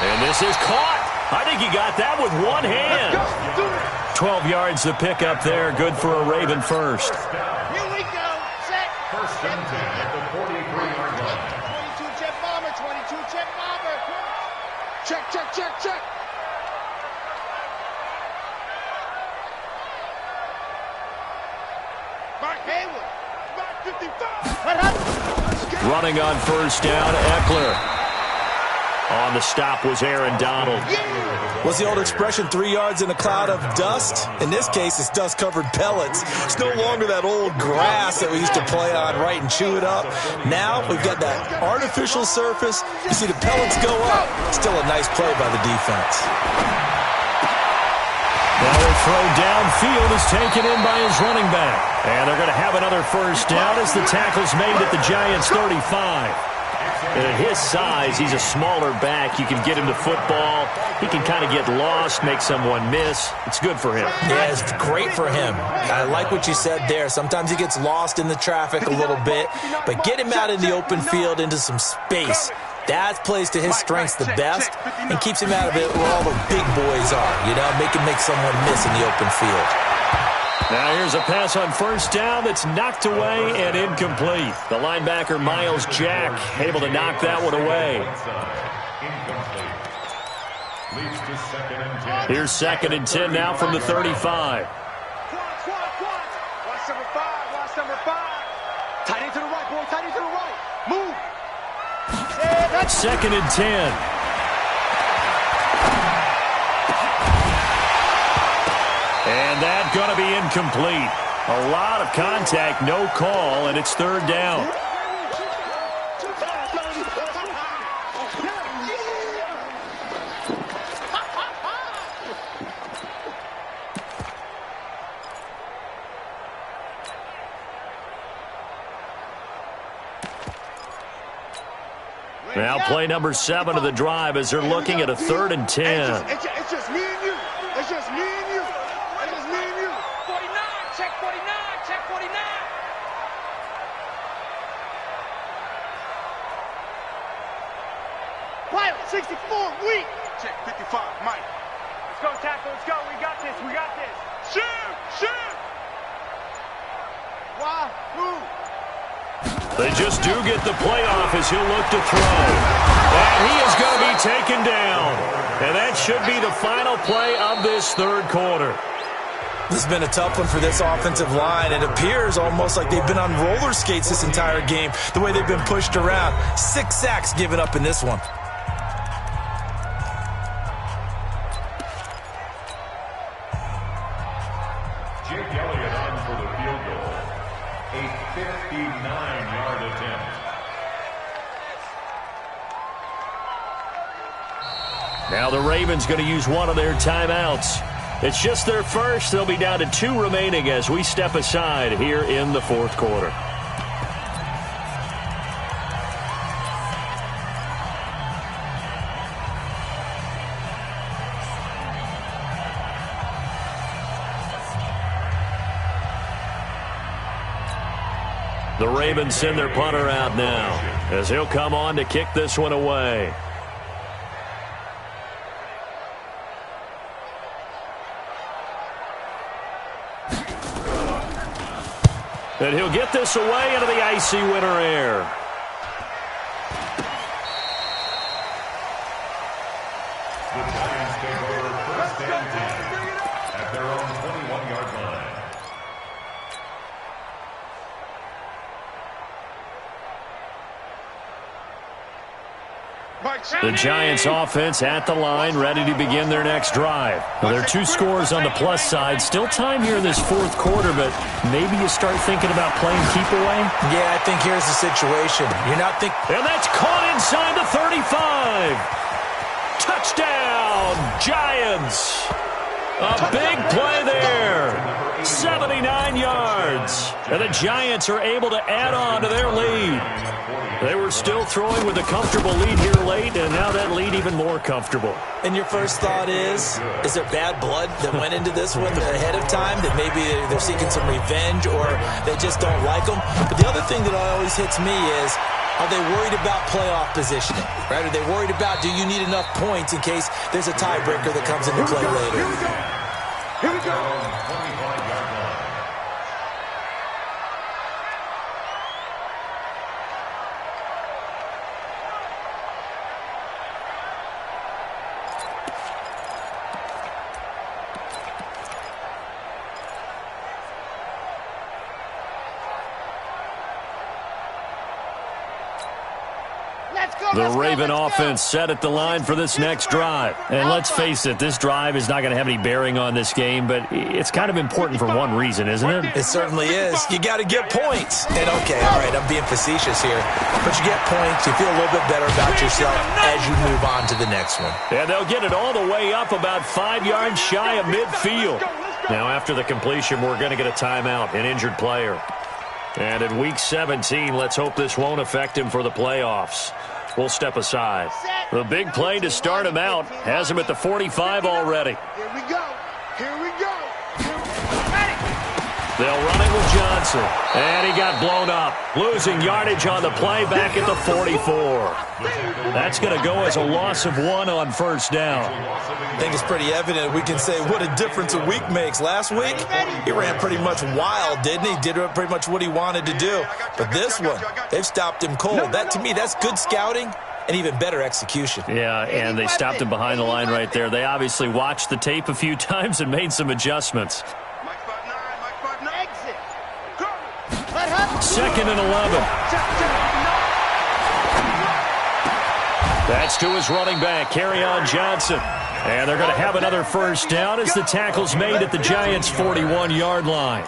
And this is caught. I think he got that with one hand. 12 yards to pick up there. Good for a Raven first. Here we go. Set. First and 10 at the 43-yard line. 22 jet bomber. 22 jet bomber. Check, check, check, check. Mark Hayward. Mark 55. What happened? Running on first down, Eckler. On the stop was Aaron Donald. What's the old expression, 3 yards in a cloud of dust? In this case, it's dust-covered pellets. It's no longer that old grass that we used to play on, right, and chew it up. Now we've got that artificial surface. You see the pellets go up. Still a nice play by the defense. Now their throw downfield is taken in by his running back. And they're going to have another first down as the tackle's made at the Giants' 35. And at his size, he's a smaller back. You can get him to football. He can kind of get lost, make someone miss. It's good for him. Yeah, it's great for him. I like what you said there. Sometimes he gets lost in the traffic a little bit, but get him out in the open field into some space. That plays to his strengths the best and keeps him out of it where all the big boys are. You know, make someone miss in the open field. Now here's a pass on first down that's knocked away and incomplete. The linebacker, Miles Jack, able to knock that one away. Here's second and 10 now from the 35. Watch number 5. Watch number 5. Tight end to the right, boy. Tight end to the right. Move. Second and 10. And that's going to be incomplete. A lot of contact, no call, and it's third down. Now play number 7 of the drive as they're looking at a third and 10. It's just me and you. It's just me and you. It's just me and you. 49. Check 49. Check 49. Pilot 64. Weak. Check 55. Mike. Let's go, tackle. Let's go. We got this. We got this. Shoot. Shoot. Why? Who? They just do get the play off as he'll look to throw. And he is going to be taken down. And that should be the final play of this third quarter. This has been a tough one for this offensive line. It appears almost like they've been on roller skates this entire game, the way they've been pushed around. 6 sacks given up in this one. Now the Ravens going to use one of their timeouts. It's just their first. They'll be down to 2 remaining as we step aside here in the fourth quarter. The Ravens send their punter out now as he'll come on to kick this one away. And he'll get this away into the icy winter air. The Giants take over first and 10 at their own 21-yard line. The Giants offense at the line, ready to begin their next drive. Well, there are 2 scores on the plus side. Still time here in this fourth quarter, but maybe you start thinking about playing keep away? Yeah, I think here's the situation. You're not thinking... And that's caught inside the 35. Touchdown, Giants. A big play there. 79 yards. And the Giants are able to add on to their lead. They were still throwing with a comfortable lead here late, and now that lead even more comfortable. And your first thought is there bad blood that went into this one ahead of time, that maybe they're seeking some revenge or they just don't like them? But the other thing that always hits me is Are they worried about playoff positioning? Right? Are they worried about, do you need enough points in case there's a tiebreaker that comes into play later? Here we go. Here we go. 25-yard line. The Raven offense set at the line for this next drive. And let's face it, this drive is not going to have any bearing on this game, but it's kind of important for one reason, isn't it? It certainly is. You got to get points. And okay, all right, I'm being facetious here, but you get points, you feel a little bit better about yourself as you move on to the next one. And they'll get it all the way up about 5 yards shy of midfield. Now, after the completion, we're going to get a timeout, an injured player. And in Week 17, let's hope this won't affect him for the playoffs. We'll step aside. The big play to start him out has him at the 45 already. Here we go. Here we go. They'll run it with Johnson. And he got blown up. Losing yardage on the play back at the 44. That's going to go as a loss of 1 on first down. I think it's pretty evident. We can say what a difference a week makes. Last week, he ran pretty much wild, didn't he? Did pretty much what he wanted to do. But this one, they've stopped him cold. That, to me, that's good scouting and even better execution. Yeah, and they stopped him behind the line right there. They obviously watched the tape a few times and made some adjustments. Exit. 2nd and 11. That's to his running back, Kerryon Johnson. And they're going to have another first down as the tackle's made at the Giants' 41-yard line.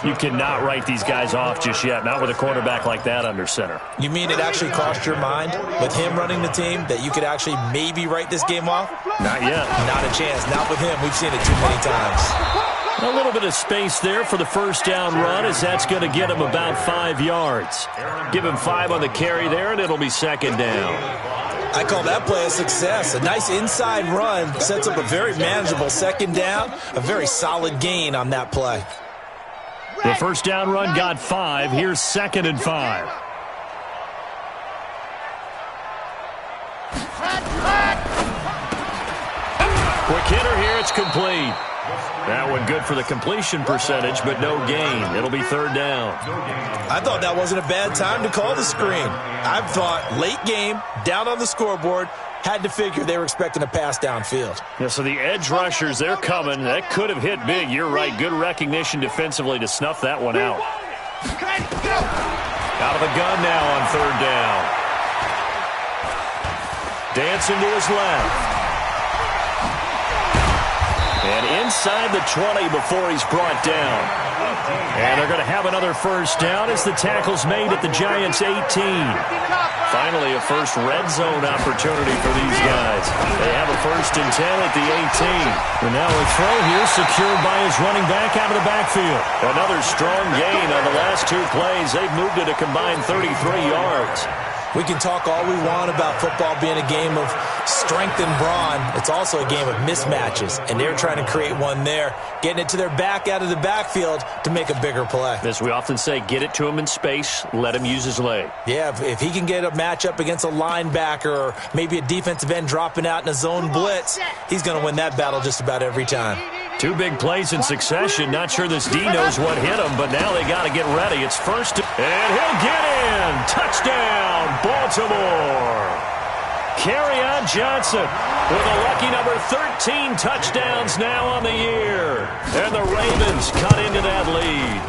You cannot write these guys off just yet, not with a quarterback like that under center. You mean it actually crossed your mind with him running the team that you could actually maybe write this game off? Not yet. Not a chance. Not with him. We've seen it too many times. A little bit of space there for the first down run as that's going to get him about 5 yards. Give him 5 on the carry there, and it'll be 2nd down. I call that play a success. A nice inside run sets up a very manageable 2nd down, a very solid gain on that play. The first down run got 5. Here's 2nd and 5. Quick hitter here. It's complete. That one good for the completion percentage, but no gain. It'll be 3rd down. I thought that wasn't a bad time to call the screen. I thought late game, down on the scoreboard, had to figure they were expecting a pass downfield. Yeah, so the edge rushers, they're coming. That could have hit big. You're right. Good recognition defensively to snuff that one out. Out of the gun now on 3rd down. Dancing to his left. And inside the 20 before he's brought down. And they're going to have another first down as the tackle's made at the Giants' 18. Finally, a first red zone opportunity for these guys. They have a 1st and 10 at the 18. And now a throw here secured by his running back out of the backfield. Another strong gain on the last 2 plays. They've moved it a combined 33 yards. We can talk all we want about football being a game of strength and brawn. It's also a game of mismatches, and they're trying to create one there, getting it to their back out of the backfield to make a bigger play. As we often say, get it to him in space, let him use his leg. Yeah, if he can get a matchup against a linebacker or maybe a defensive end dropping out in a zone blitz, he's going to win that battle just about every time. 2 big plays in succession. Not sure this D knows what hit him, but now they got to get ready. It's first, and he'll get in. Touchdown, Baltimore. Kerryon Johnson with a lucky number 13 touchdowns now on the year. And the Ravens cut into that lead.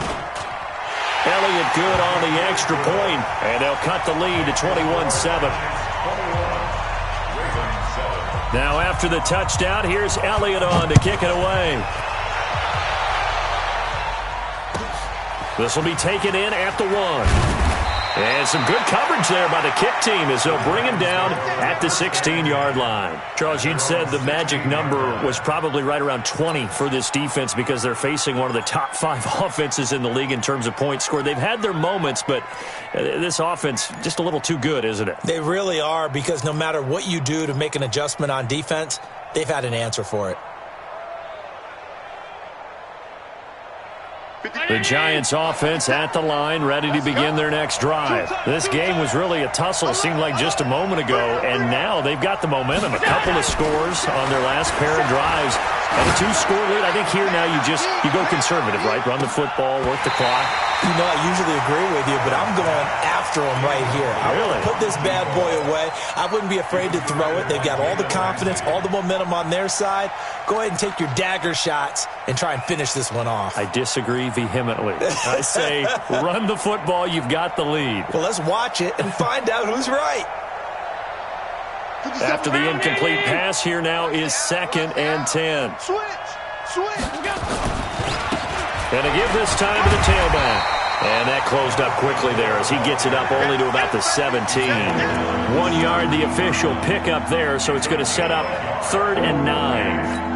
Elliott good on the extra point, and they'll cut the lead to 21-7. Now after the touchdown, here's Elliott on to kick it away. This will be taken in at the 1. And some good coverage there by the kick team as they'll bring him down at the 16-yard line. Charles, you'd said the magic number was probably right around 20 for this defense because they're facing one of the top 5 offenses in the league in terms of points scored. They've had their moments, but this offense just a little too good, isn't it? They really are, because no matter what you do to make an adjustment on defense, they've had an answer for it. The Giants offense at the line, ready to begin their next drive. This game was really a tussle, seemed like just a moment ago, and now they've got the momentum. A couple of scores on their last pair of drives. And a 2-score lead. I think here now you go conservative, right? Run the football, work the clock. You know, I usually agree with you, but I'm going after him right here. I want to put this bad boy away. I wouldn't be afraid to throw it. They've got all the confidence, all the momentum on their side. Go ahead and take your dagger shots and try and finish this one off. I disagree vehemently. I say run the football. You've got the lead. Well, let's watch it and find out who's right. After the incomplete pass, here now is 2nd and 10. Switch. And a give this time to the tailback. And that closed up quickly there as he gets it up only to about the 17. 1 yard, the official pickup there, so it's going to set up 3rd and 9.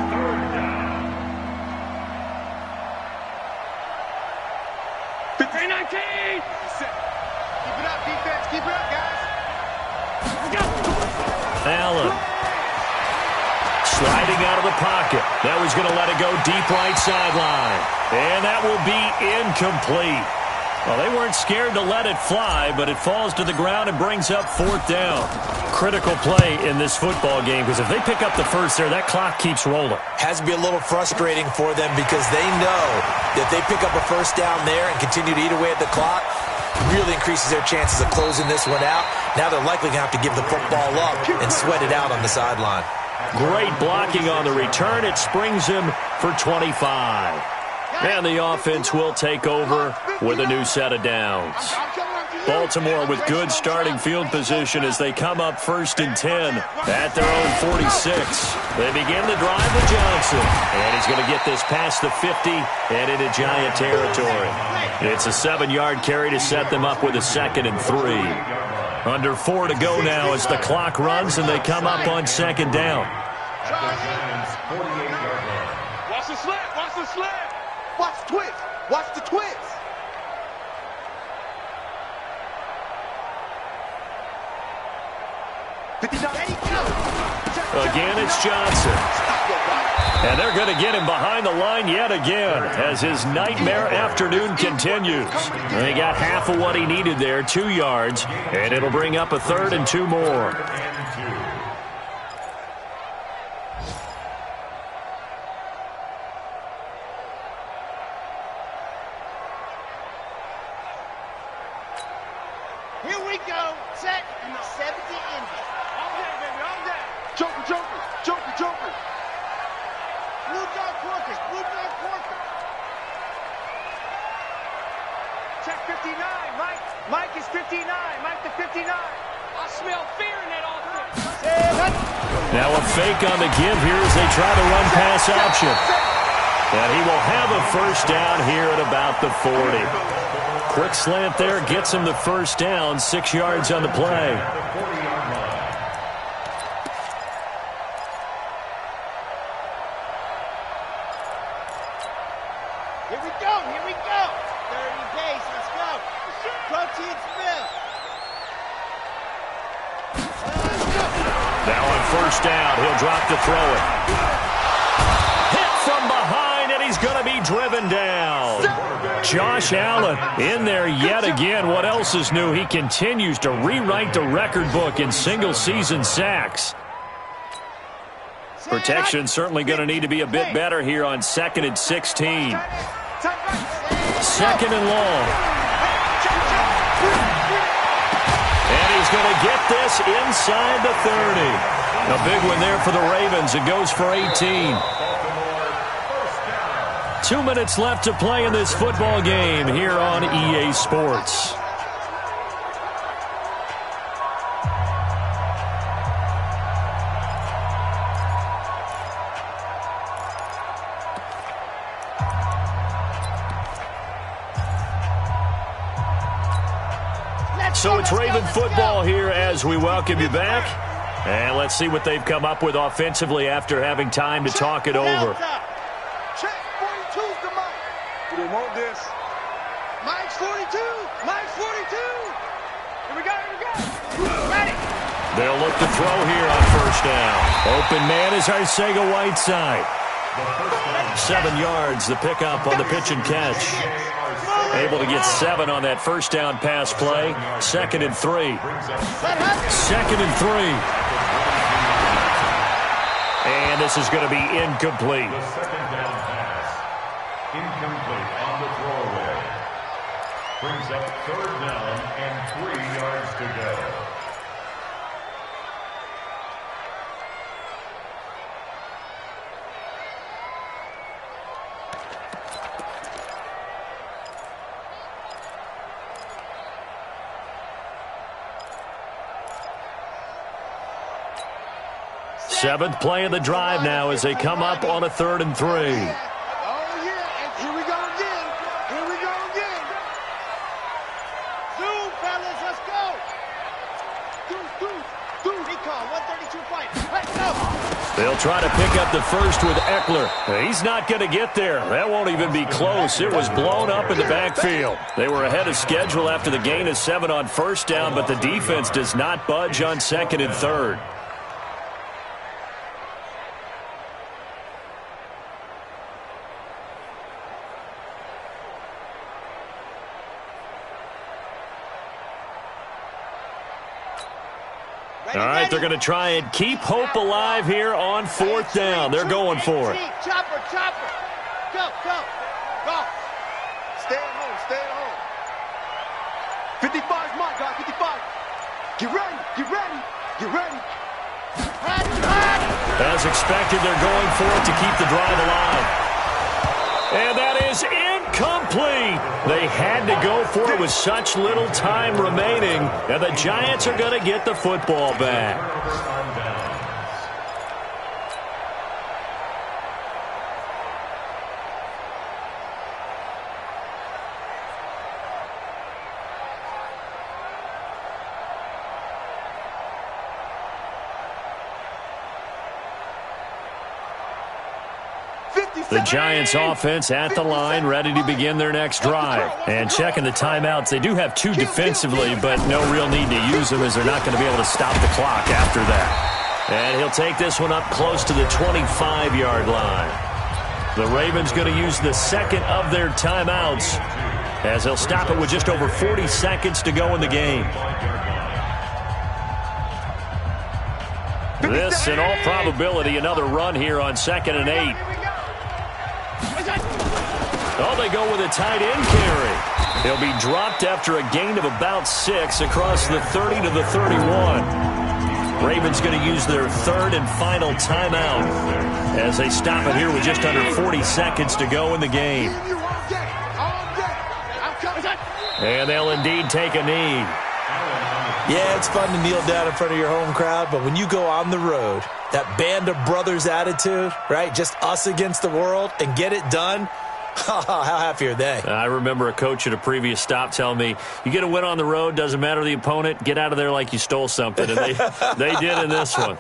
Allen sliding out of the pocket. That was going to let it go deep right sideline. And that will be incomplete. Well, they weren't scared to let it fly, but it falls to the ground and brings up 4th down. Critical play in this football game, because if they pick up the first there, that clock keeps rolling. Has to be a little frustrating for them because they know that they pick up a first down there and continue to eat away at the clock, really increases their chances of closing this one out. Now they're likely going to have to give the football up and sweat it out on the sideline. Great blocking on the return. It springs him for 25. And the offense will take over with a new set of downs. Baltimore with good starting field position as they come up 1st and 10 at their own 46. They begin the drive with Johnson. And he's going to get this past the 50 and into Giant territory. It's a 7-yard carry to set them up with a 2nd and 3. Under 4 to go now as the clock runs and they come up on 2nd down. Watch the slip. Watch the slip. Watch the twist. Watch the twist. Again, it's Johnson. And they're going to get him behind the line yet again as his nightmare afternoon continues. And he got half of what he needed there, 2 yards, and it'll bring up a 3rd and 2 more. Here we go. Set and the 70 ending. All day, baby, all day. Joker, joker, joker, joker. Blue dog Corkers, blue dog Corkers. Check 59, Mike. Mike is 59. Mike the 59. I smell fear in that offense. Now a fake on the give here as they try to run pass option. And he will have a first down here at about the 40. Quick slant there gets him the first down, 6 yards on the play. Here we go, here we go. 30 pace, let's go. Protein spill. Now on first down, he'll drop to throw it. Hit from behind, and he's going to be driven down. Josh Allen in there yet again. What else is new? He continues to rewrite the record book in single-season sacks. Protection certainly going to need to be a bit better here on 2nd and 16. 2nd and long. And he's going to get this inside the 30. A big one there for the Ravens. It goes for 18. 2 minutes left to play in this football game here on EA Sports. So it's Raven football here as we welcome you back. And let's see what they've come up with offensively after having time to talk it over. Check 42's the Mike. We want this. Mike's 42. Mike's 42. Here we go, here we go. Ready. They'll look to throw here on first down. Open man is Arcega Whiteside. 7 yards, the pickup on the pitch and catch. Able to get 7 on that first down pass play. 2nd and 3. 2nd and 3. And this is going to be incomplete. The second down pass. Incomplete on the throwaway. Brings up 3rd down and 3 yards to go. Seventh play of the drive now as they come up on a 3rd and 3. Oh, yeah, and here we go again. Here we go again. Zoom, fellas, let's go. Zoom. He called 132 fight. Let's go. They'll try to pick up the first with Eckler. He's not going to get there. That won't even be close. It was blown up in the backfield. They were ahead of schedule after the gain of 7 on first down, but the defense does not budge on 2nd and 3rd. All right, they're going to try and keep hope alive here on 4th down. They're going for it. Chopper. Go. Stay at home. 55's my guy, 55. Get ready. As expected, they're going for it to keep the drive alive. And that is incomplete. They had to go for it with such little time remaining. And the Giants are going to get the football back. The Giants offense at the line, ready to begin their next drive. And checking the timeouts, they do have 2 defensively, but no real need to use them as they're not going to be able to stop the clock after that. And he'll take this one up close to the 25-yard line. The Ravens going to use the 2nd of their timeouts as they'll stop it with just over 40 seconds to go in the game. This, in all probability, another run here on 2nd and 8. Oh, they go with a tight end carry. He'll be dropped after a gain of about 6 across the 30 to the 31. Ravens going to use their 3rd and final timeout as they stop it here with just under 40 seconds to go in the game. And they'll indeed take a knee. Yeah, it's fun to kneel down in front of your home crowd, but when you go on the road, that band of brothers attitude, right, just us against the world, and get it done, how happy are they? I remember a coach at a previous stop telling me, you get a win on the road, doesn't matter the opponent, get out of there like you stole something, and they did in this one.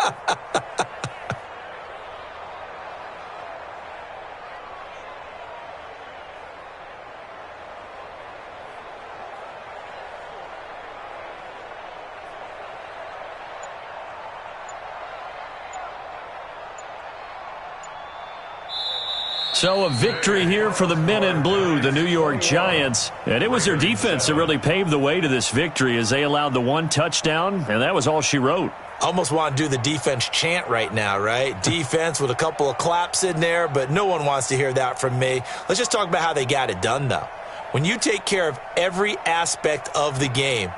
So a victory here for the men in blue, the New York Giants. And it was their defense that really paved the way to this victory as they allowed the 1 touchdown, and that was all she wrote. Almost want to do the defense chant right now, right? Defense with a couple of claps in there, but no one wants to hear that from me. Let's just talk about how they got it done, though. When you take care of every aspect of the game,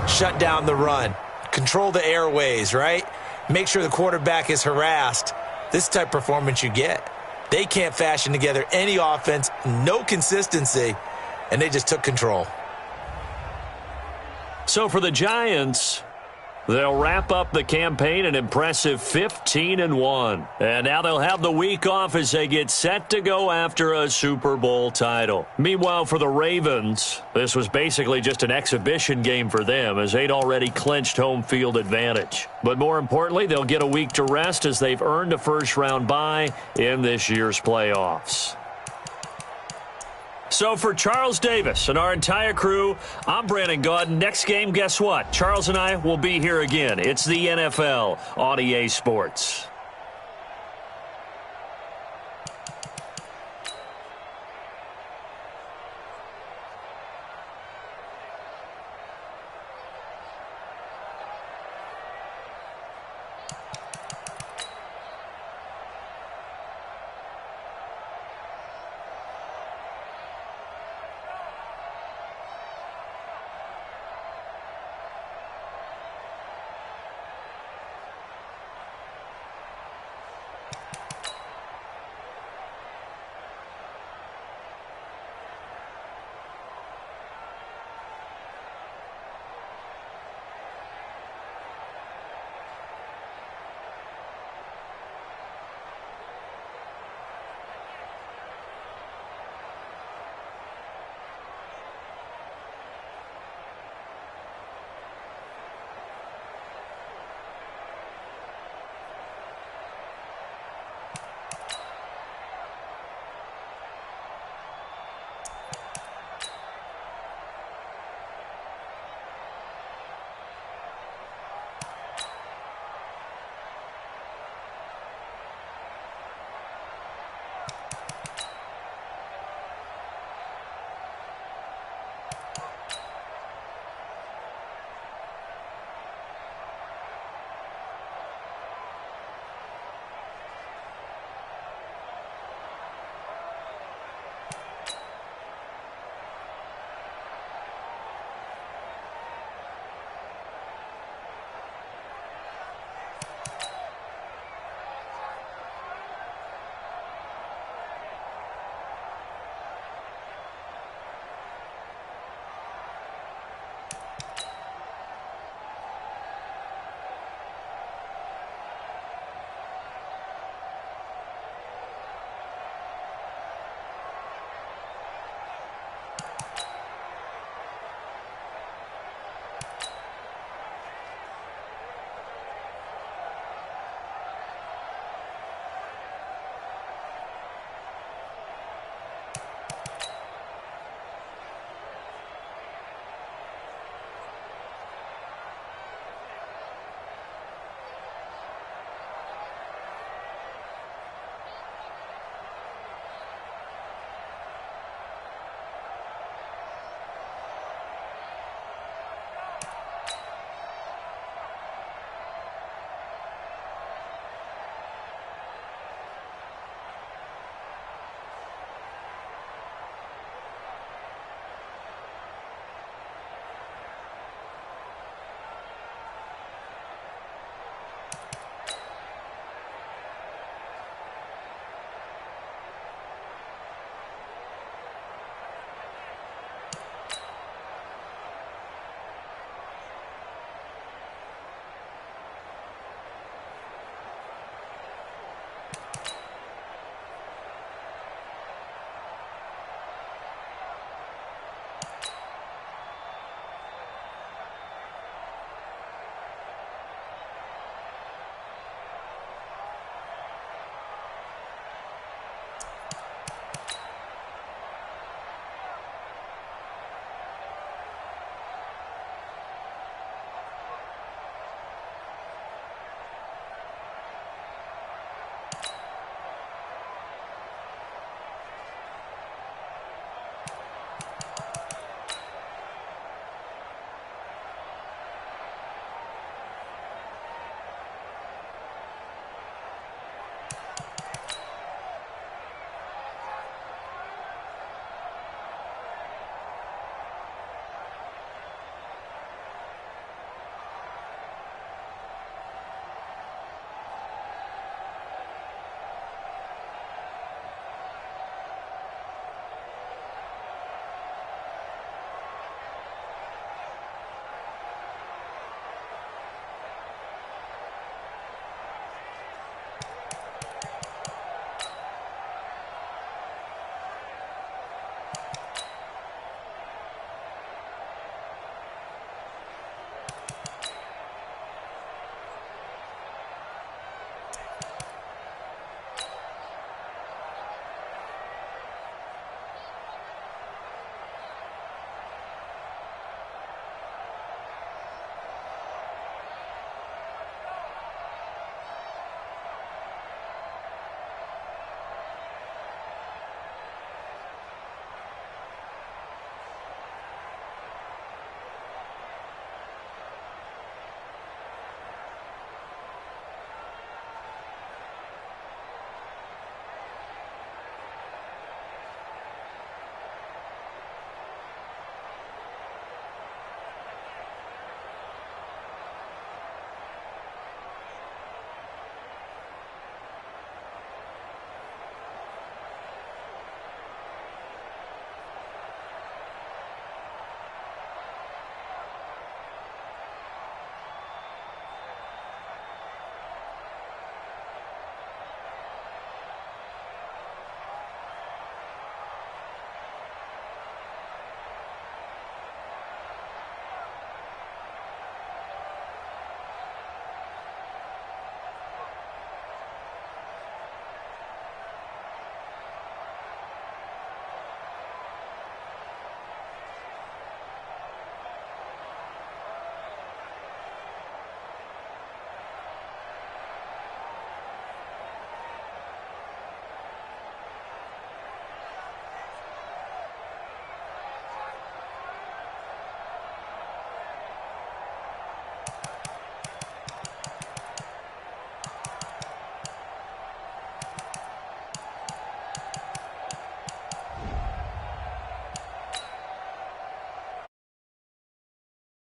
shut down the run, control the airways, right? Make sure the quarterback is harassed. This type of performance you get. They can't fashion together any offense, no consistency, and they just took control. So for the Giants, they'll wrap up the campaign an impressive 15-1. And now they'll have the week off as they get set to go after a Super Bowl title. Meanwhile, for the Ravens, this was basically just an exhibition game for them as they'd already clinched home field advantage. But more importantly, they'll get a week to rest as they've earned a first-round bye in this year's playoffs. So for Charles Davis and our entire crew, I'm Brandon Gaudin. Next game, guess what? Charles and I will be here again. It's the NFL on EA Sports.